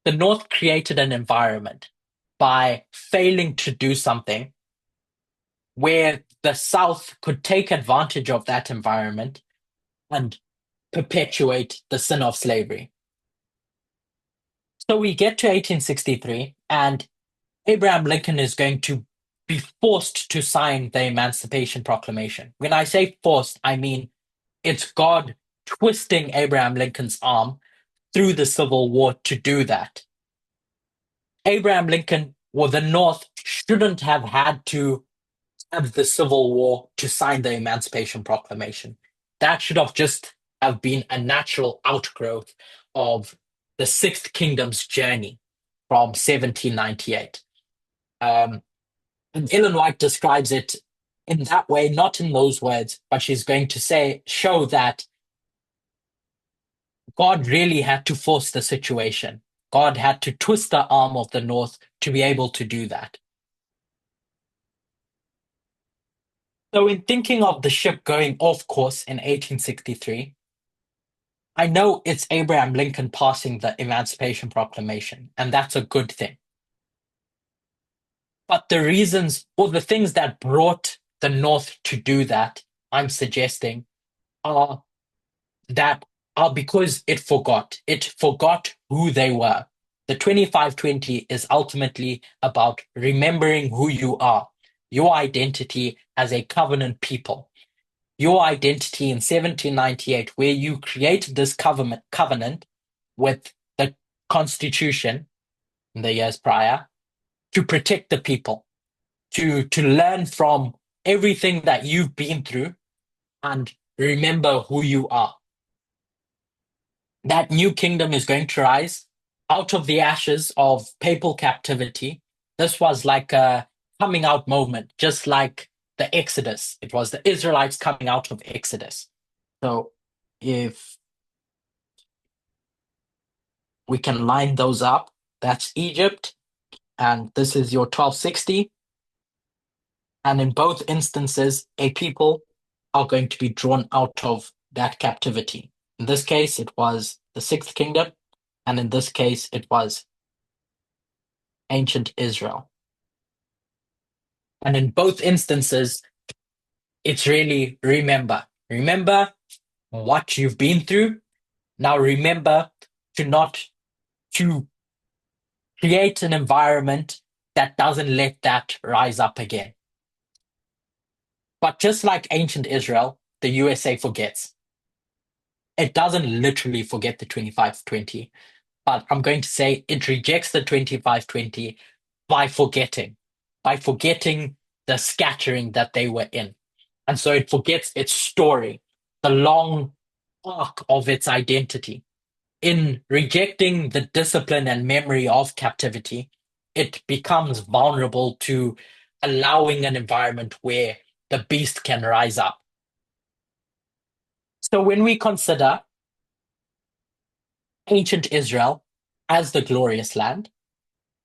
the North created an environment by failing to do something where the South could take advantage of that environment and perpetuate the sin of slavery. So we get to 1863, and Abraham Lincoln is going to be forced to sign the Emancipation Proclamation. When I say forced, I mean it's God twisting Abraham Lincoln's arm through the Civil War to do that. Abraham Lincoln or the North shouldn't have had to have the Civil War to sign the Emancipation Proclamation. That should have just have been a natural outgrowth of the Sixth Kingdom's journey from 1798. Um, and Ellen White describes it in that way, not in those words, but she's going to show that God really had to force the situation. God had to twist the arm of the North to be able to do that. So, in thinking of the ship going off course in 1863, I know it's Abraham Lincoln passing the Emancipation Proclamation, and that's a good thing. But the reasons or the things that brought the North to do that, I'm suggesting, are that are because it forgot. It forgot who they were. The 2520 is ultimately about remembering who you are, your identity as a covenant people, your identity in 1798, where you created this covenant with the Constitution in the years prior to protect the people, to learn from everything that you've been through and remember who you are. That new kingdom is going to rise out of the ashes of papal captivity. This was like a coming out moment, just like the Exodus. It was the Israelites coming out of Exodus. So if we can line those up, that's Egypt, and this is your 1260. And in both instances, a people are going to be drawn out of that captivity. In this case, it was the Sixth Kingdom, and in this case, it was ancient Israel. And in both instances, it's really remember. Remember what you've been through. Now remember to not to create an environment that doesn't let that rise up again. But just like ancient Israel, the USA forgets. It doesn't literally forget the 2520, but I'm going to say it rejects the 2520 by forgetting the scattering that they were in. And so it forgets its story, the long arc of its identity. In rejecting the discipline and memory of captivity, it becomes vulnerable to allowing an environment where the beast can rise up. So when we consider ancient Israel as the glorious land,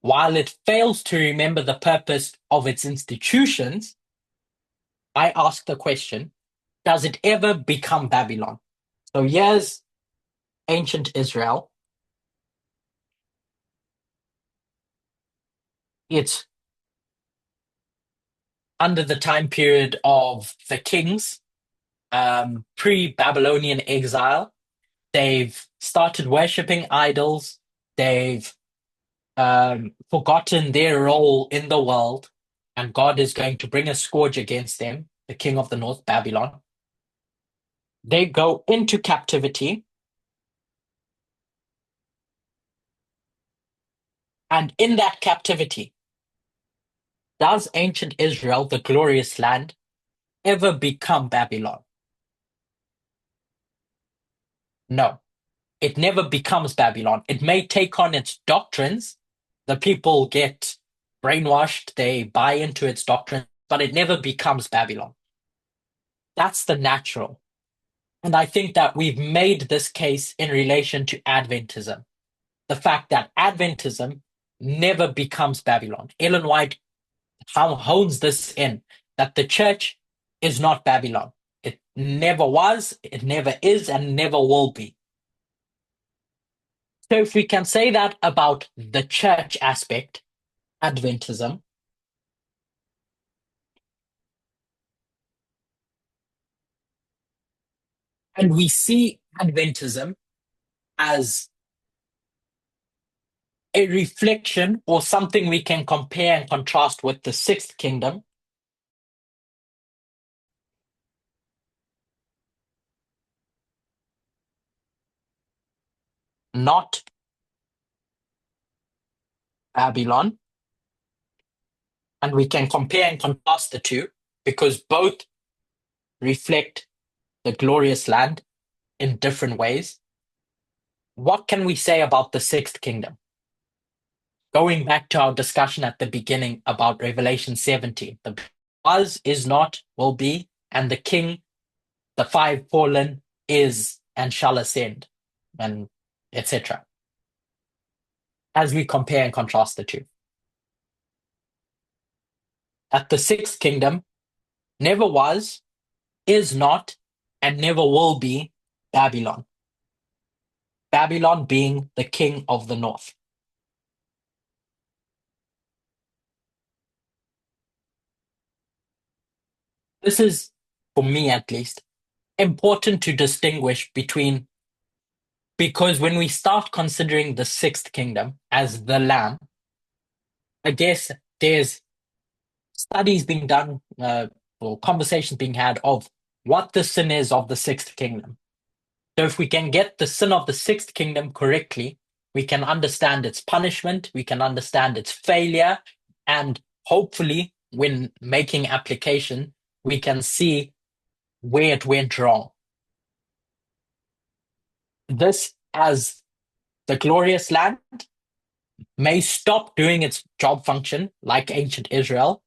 while it fails to remember the purpose of its institutions, I ask the question, does it ever become Babylon? So here's ancient Israel. It's under the time period of the kings, pre-Babylonian exile. They've started worshipping idols. They've forgotten their role in the world, and God is going to bring a scourge against them, the king of the north, Babylon. They go into captivity, and in that captivity, does ancient Israel, the glorious land, ever become Babylon? No, it never becomes Babylon. It may take on its doctrines. The people get brainwashed, they buy into its doctrine, but it never becomes Babylon. That's the natural. And I think that we've made this case in relation to Adventism. The fact that Adventism never becomes Babylon. Ellen White hones this in that the church is not Babylon. It never was, it never is, and never will be. So if we can say that about the church aspect, Adventism, and we see Adventism as a reflection or something we can compare and contrast with the sixth kingdom, not Babylon, and we can compare and contrast the two because both reflect the glorious land in different ways. What can we say about the sixth kingdom? Going back to our discussion at the beginning about Revelation 17, the was, is not, will be, and the king, the five fallen, is and shall ascend, and etc. As we compare and contrast the two. That the sixth kingdom never was, is not, and never will be Babylon. Babylon being the king of the north. This is, for me at least, important to distinguish between, because when we start considering the sixth kingdom as the lamb, I guess there's studies being done or conversations being had of what the sin is of the sixth kingdom. So if we can get the sin of the sixth kingdom correctly, we can understand its punishment, we can understand its failure, and hopefully, when making application, we can see where it went wrong. This, as the glorious land, may stop doing its job function like ancient Israel,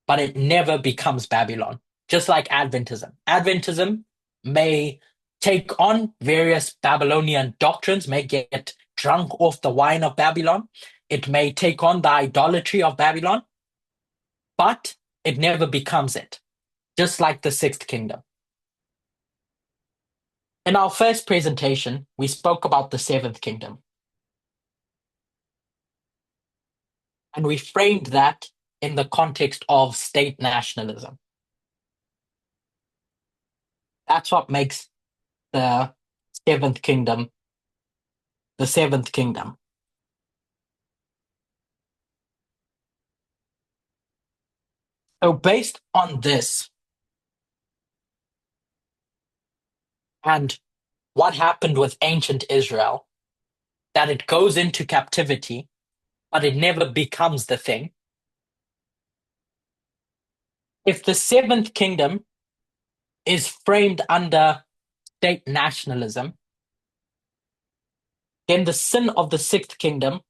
but it never becomes Babylon. Just like Adventism. Adventism may take on various Babylonian doctrines, may get drunk off the wine of Babylon. It may take on the idolatry of Babylon, but it never becomes it. Just like the sixth kingdom. In our first presentation, we spoke about the seventh kingdom. And we framed that in the context of state nationalism. That's what makes the seventh kingdom the seventh kingdom. So, based on this and what happened with ancient Israel, that it goes into captivity, but it never becomes the thing. If the seventh kingdom is framed under state nationalism, then the sin of the sixth kingdom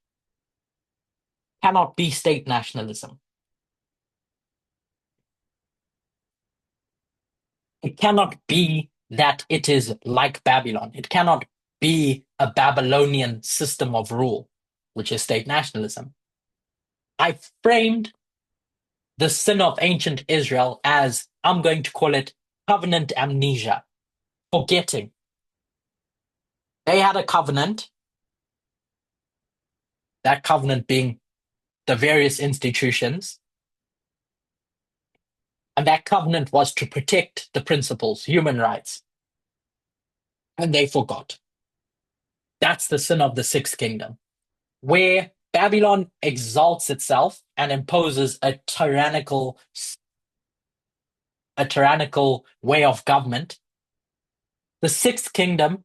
cannot be state nationalism. It cannot be that it is like Babylon. It cannot be a Babylonian system of rule, which is state nationalism. I framed the sin of ancient Israel as, I'm going to call it covenant amnesia, forgetting. They had a covenant, that covenant being the various institutions, and that covenant was to protect the principles, human rights. And they forgot. That's the sin of the sixth kingdom, where Babylon exalts itself and imposes a tyrannical way of government. The sixth kingdom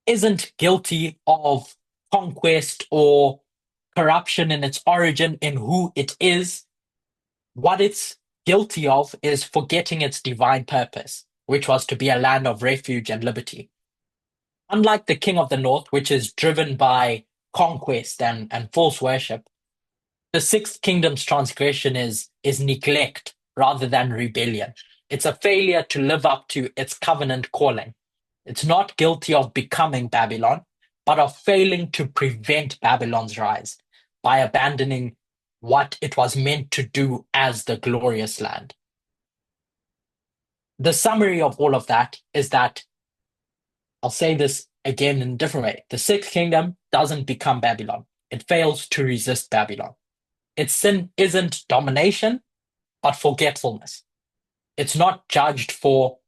isn't guilty of conquest or corruption in its origin in who it is. What it's guilty of is forgetting its divine purpose, which was to be a land of refuge and liberty. Unlike the king of the north, which is driven by conquest and false worship, the sixth kingdom's transgression is neglect rather than rebellion. It's a failure to live up to its covenant calling. It's not guilty of becoming Babylon, but of failing to prevent Babylon's rise by abandoning what it was meant to do as the glorious land. The summary of all of that is that, I'll say this again in a different way. The sixth kingdom doesn't become Babylon. It fails to resist Babylon. Its sin isn't domination, but forgetfulness. It's not judged for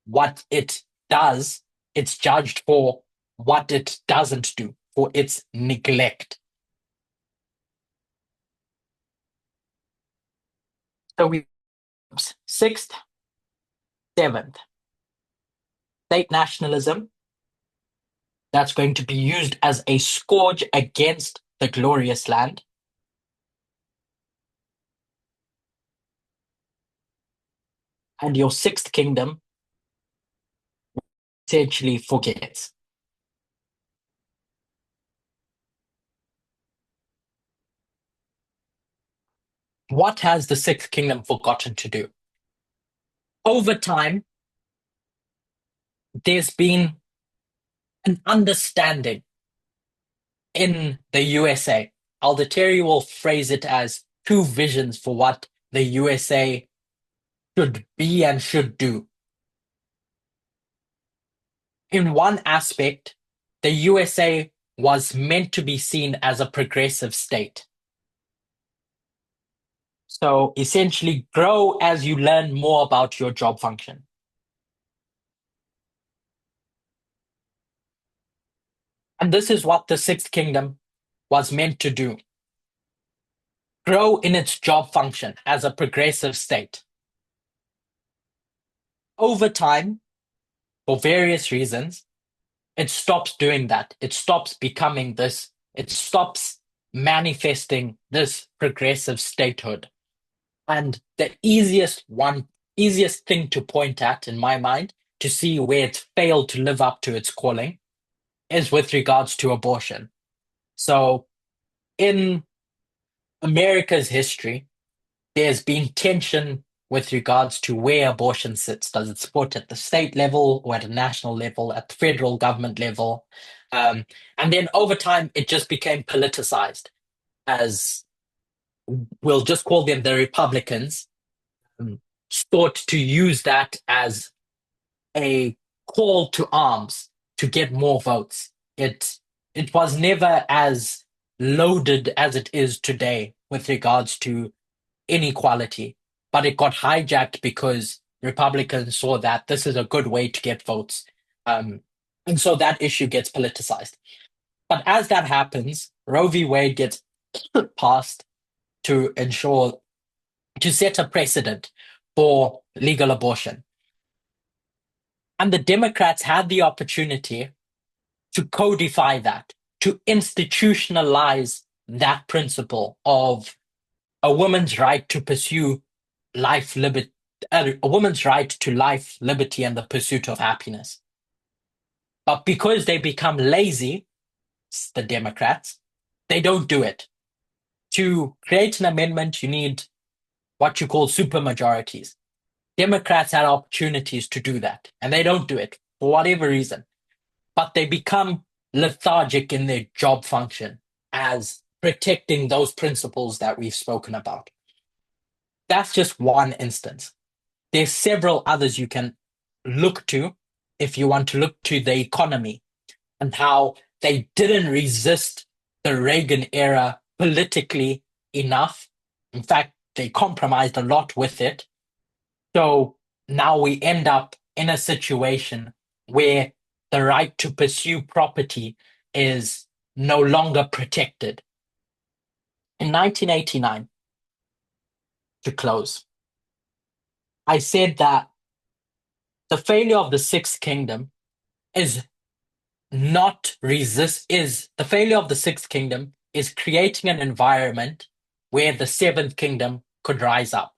what it does, it's judged for what it doesn't do, for its neglect. So we sixth, seventh, state nationalism that's going to be used as a scourge against the glorious land. And your sixth kingdom essentially forgets. What has the sixth kingdom forgotten to do? Over time, there's been an understanding in the USA. Alderteri will phrase it as two visions for what the USA should be and should do. In one aspect, the USA was meant to be seen as a progressive state. So essentially, grow as you learn more about your job function. And this is what the Sixth Kingdom was meant to do: grow in its job function as a progressive state. Over time, for various reasons, it stops doing that. It stops becoming this, it stops manifesting this progressive statehood. And the easiest thing to point at in my mind to see where it's failed to live up to its calling is with regards to abortion. So in America's history, there's been tension with regards to where abortion sits. Does it support at the state level or at a national level, at the federal government level? And then over time, it just became politicized, as we'll just call them the Republicans, sought to use that as a call to arms to get more votes. It was never as loaded as it is today with regards to inequality, but it got hijacked because Republicans saw that this is a good way to get votes. And so that issue gets politicized. But as that happens, Roe v. Wade gets passed to ensure, to set a precedent for legal abortion. And the Democrats had the opportunity to codify that, to institutionalize that principle of a woman's right to pursue life, liberty, a woman's right to life, liberty, and the pursuit of happiness. But because they become lazy, the Democrats, they don't do it. To create an amendment, you need what you call supermajorities. Democrats had opportunities to do that, and they don't do it for whatever reason. But they become lethargic in their job function as protecting those principles that we've spoken about. That's just one instance. There's several others you can look to if you want to look to the economy and how they didn't resist the Reagan era politically enough. In fact, they compromised a lot with it. So now we end up in a situation where the right to pursue property is no longer protected. In 1989, to close, I said that the failure of the Sixth Kingdom is not resist is the failure of the Sixth Kingdom is creating an environment where the Seventh Kingdom could rise up.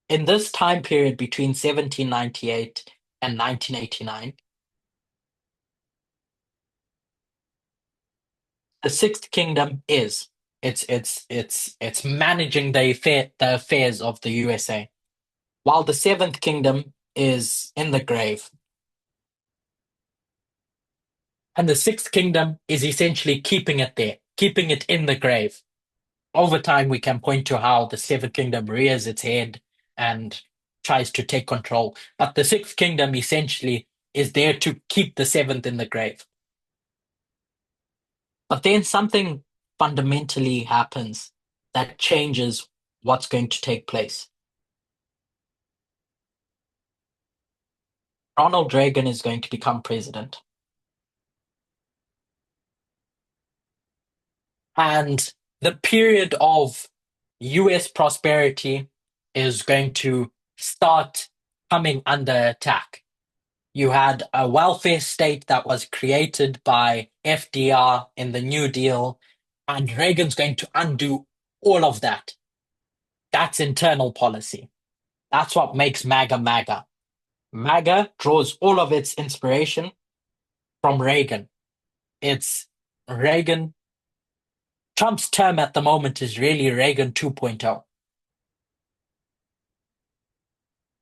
In this time period between 1798 and 1989, the Sixth Kingdom is it's managing the affairs of the USA, while the Seventh Kingdom is in the grave, and the Sixth Kingdom is essentially keeping it there, keeping it in the grave. Over time, we can point to how the Seventh Kingdom rears its head and tries to take control, but the Sixth Kingdom essentially is there to keep the seventh in the grave. But then something fundamentally happens that changes what's going to take place. Ronald Reagan is going to become president. And the period of US prosperity is going to start coming under attack. You had a welfare state that was created by FDR in the New Deal, and Reagan's going to undo all of that. That's internal policy. That's what makes MAGA MAGA. MAGA draws all of its inspiration from Reagan. It's Reagan. Trump's term at the moment is really Reagan 2.0.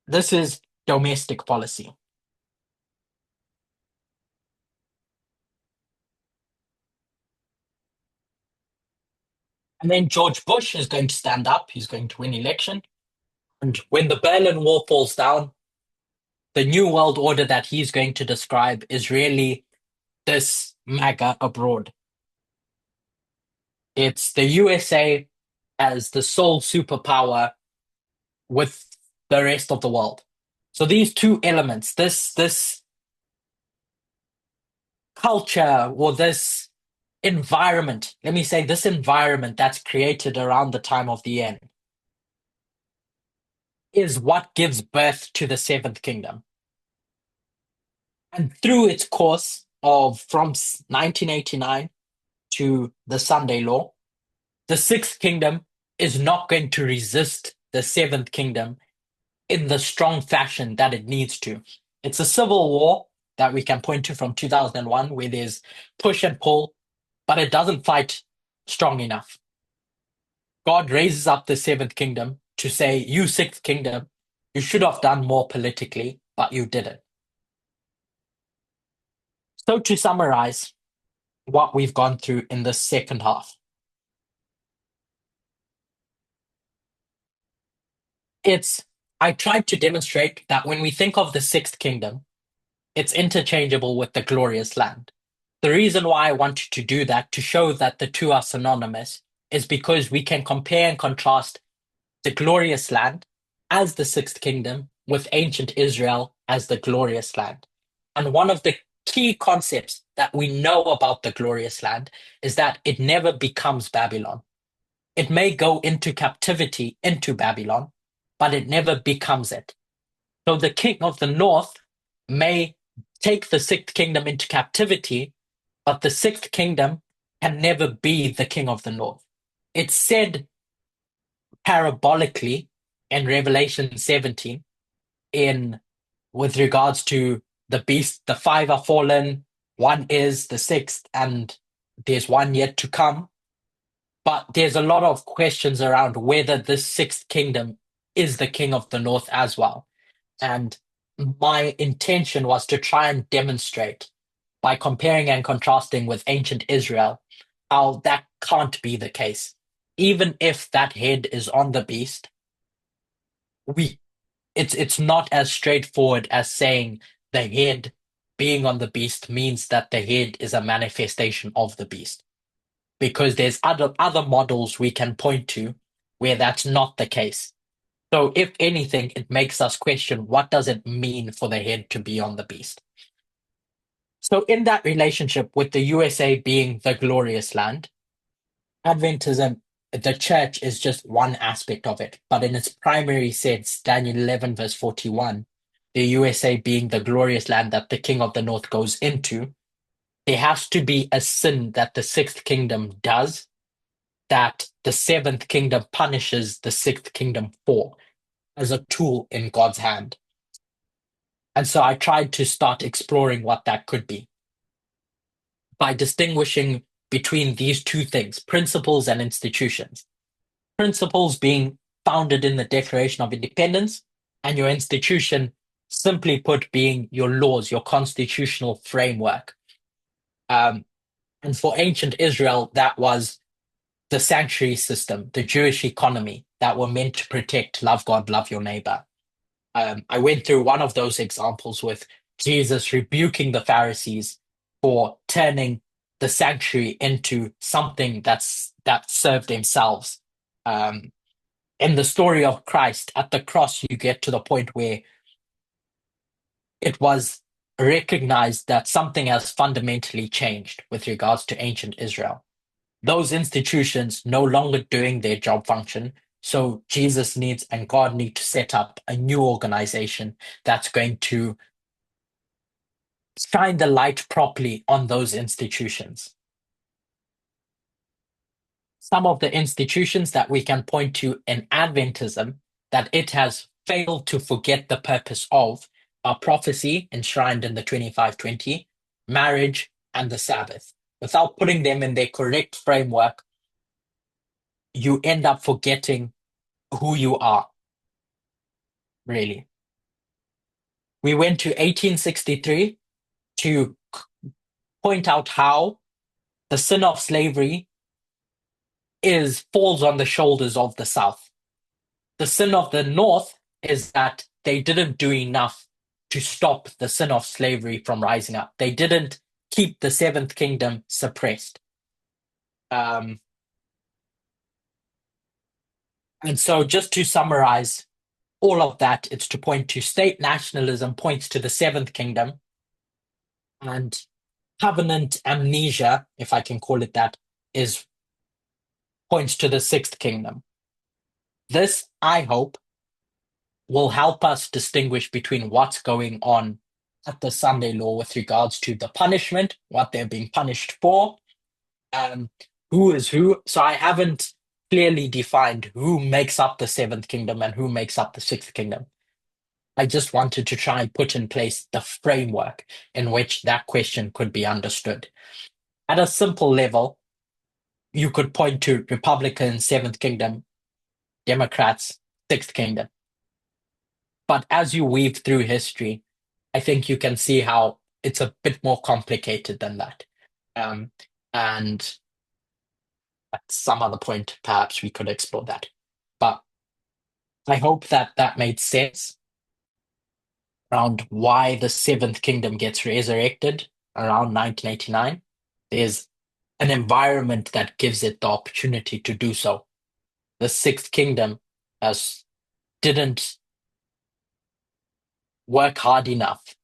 This is domestic policy. And then George Bush is going to stand up. He's going to win election. And when the Berlin Wall falls down, the new world order that he's going to describe is really this MAGA abroad. It's the USA as the sole superpower with the rest of the world. So these two elements, this culture or this environment, let me say this environment that's created around the time of the end is what gives birth to the Seventh Kingdom. And through its course of from 1989 to the Sunday Law, the Sixth Kingdom is not going to resist the Seventh Kingdom in the strong fashion that it needs to. It's a civil war that we can point to from 2001 where there's push and pull, but it doesn't fight strong enough. God raises up the Seventh Kingdom to say, you Sixth Kingdom, you should have done more politically, but you didn't. So to summarize what we've gone through in the second half, I tried to demonstrate that when we think of the Sixth Kingdom, it's interchangeable with the glorious land. The reason why I wanted to do that, to show that the two are synonymous, is because we can compare and contrast the glorious land as the Sixth Kingdom with ancient Israel as the glorious land. And one of the key concepts that we know about the glorious land is that it never becomes Babylon. It may go into captivity into Babylon, but it never becomes it. So the king of the north may take the Sixth Kingdom into captivity, but the Sixth Kingdom can never be the king of the north. It's said parabolically in Revelation 17 in with regards to the beast, the five are fallen, one is the sixth, and there's one yet to come. But there's a lot of questions around whether this Sixth Kingdom is the king of the north as well. And my intention was to try and demonstrate by comparing and contrasting with ancient Israel how that can't be the case. Even if that head is on the beast, we it's not as straightforward as saying the head being on the beast means that the head is a manifestation of the beast. Because there's other models we can point to where that's not the case. So if anything, it makes us question what does it mean for the head to be on the beast? So in that relationship with the USA being the glorious land, Adventism the church is just one aspect of it, but in its primary sense, Daniel 11, verse 41, the USA being the glorious land that the King of the North goes into, there has to be a sin that the sixth kingdom does that the seventh kingdom punishes the sixth kingdom for as a tool in God's hand. And so I tried to start exploring what that could be by distinguishing between these two things, principles and institutions. Principles being founded in the Declaration of Independence, and your institution, simply put, being your laws, your constitutional framework. Um, and for ancient Israel, that was the sanctuary system, the Jewish economy that were meant to protect, love God, love your neighbor. I went through one of those examples with Jesus rebuking the Pharisees for turning the sanctuary into something that served themselves. Um, in the story of Christ at the cross, you get to the point where it was recognized that something has fundamentally changed with regards to ancient Israel. Those institutions no longer doing their job function. So Jesus needs and God need to set up a new organization that's going to shine the light properly on those institutions. Some of the institutions that we can point to in Adventism that it has failed to forget the purpose of are prophecy enshrined in the 2520, marriage, and the Sabbath. Without putting them in their correct framework, you end up forgetting who you are, really. We went to 1863 to point out how the sin of slavery falls on the shoulders of the South. The sin of the North is that they didn't do enough to stop the sin of slavery from rising up. They didn't keep the seventh kingdom suppressed. Um, and so, just to summarize all of that, it's to point to state nationalism points to the seventh kingdom, and covenant amnesia, if I can call it that, is points to the sixth kingdom. This, I hope, will help us distinguish between what's going on at the Sunday law with regards to the punishment, what they're being punished for, um, who is who. So I haven't clearly defined who makes up the seventh kingdom and who makes up the sixth kingdom. I just wanted to try and put in place the framework in which that question could be understood. At a simple level, you could point to Republican seventh kingdom, Democrats sixth kingdom. But as you weave through history, I think you can see how it's a bit more complicated than that. Um, and at some other point, perhaps we could explore that. But I hope that that made sense around why the seventh kingdom gets resurrected around 1989. There's an environment that gives it the opportunity to do so. The sixth kingdom has didn't work hard enough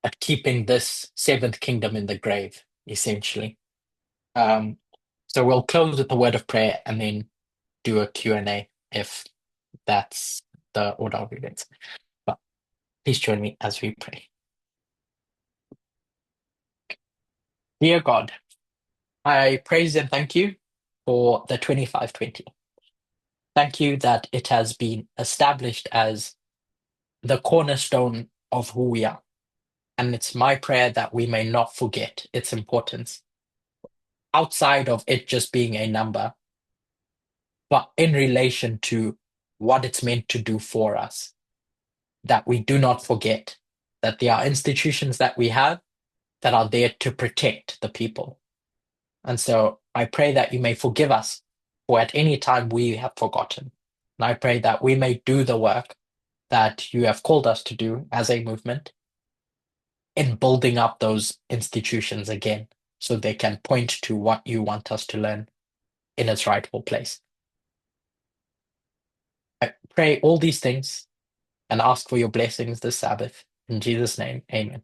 at keeping this seventh kingdom in the grave, essentially. Um, so we'll close with a word of prayer and then do a Q&A if that's the order of events. But please join me as we pray. Dear God, I praise and thank you for the 2520. Thank you that it has been established as the cornerstone of who we are. And it's my prayer that we may not forget its importance outside of it just being a number, but in relation to what it's meant to do for us, that we do not forget that there are institutions that we have that are there to protect the people. And so I pray that you may forgive us for at any time we have forgotten. And I pray that we may do the work that you have called us to do as a movement in building up those institutions again so they can point to what you want us to learn in its rightful place. I pray all these things and ask for your blessings this Sabbath. In Jesus' name, amen.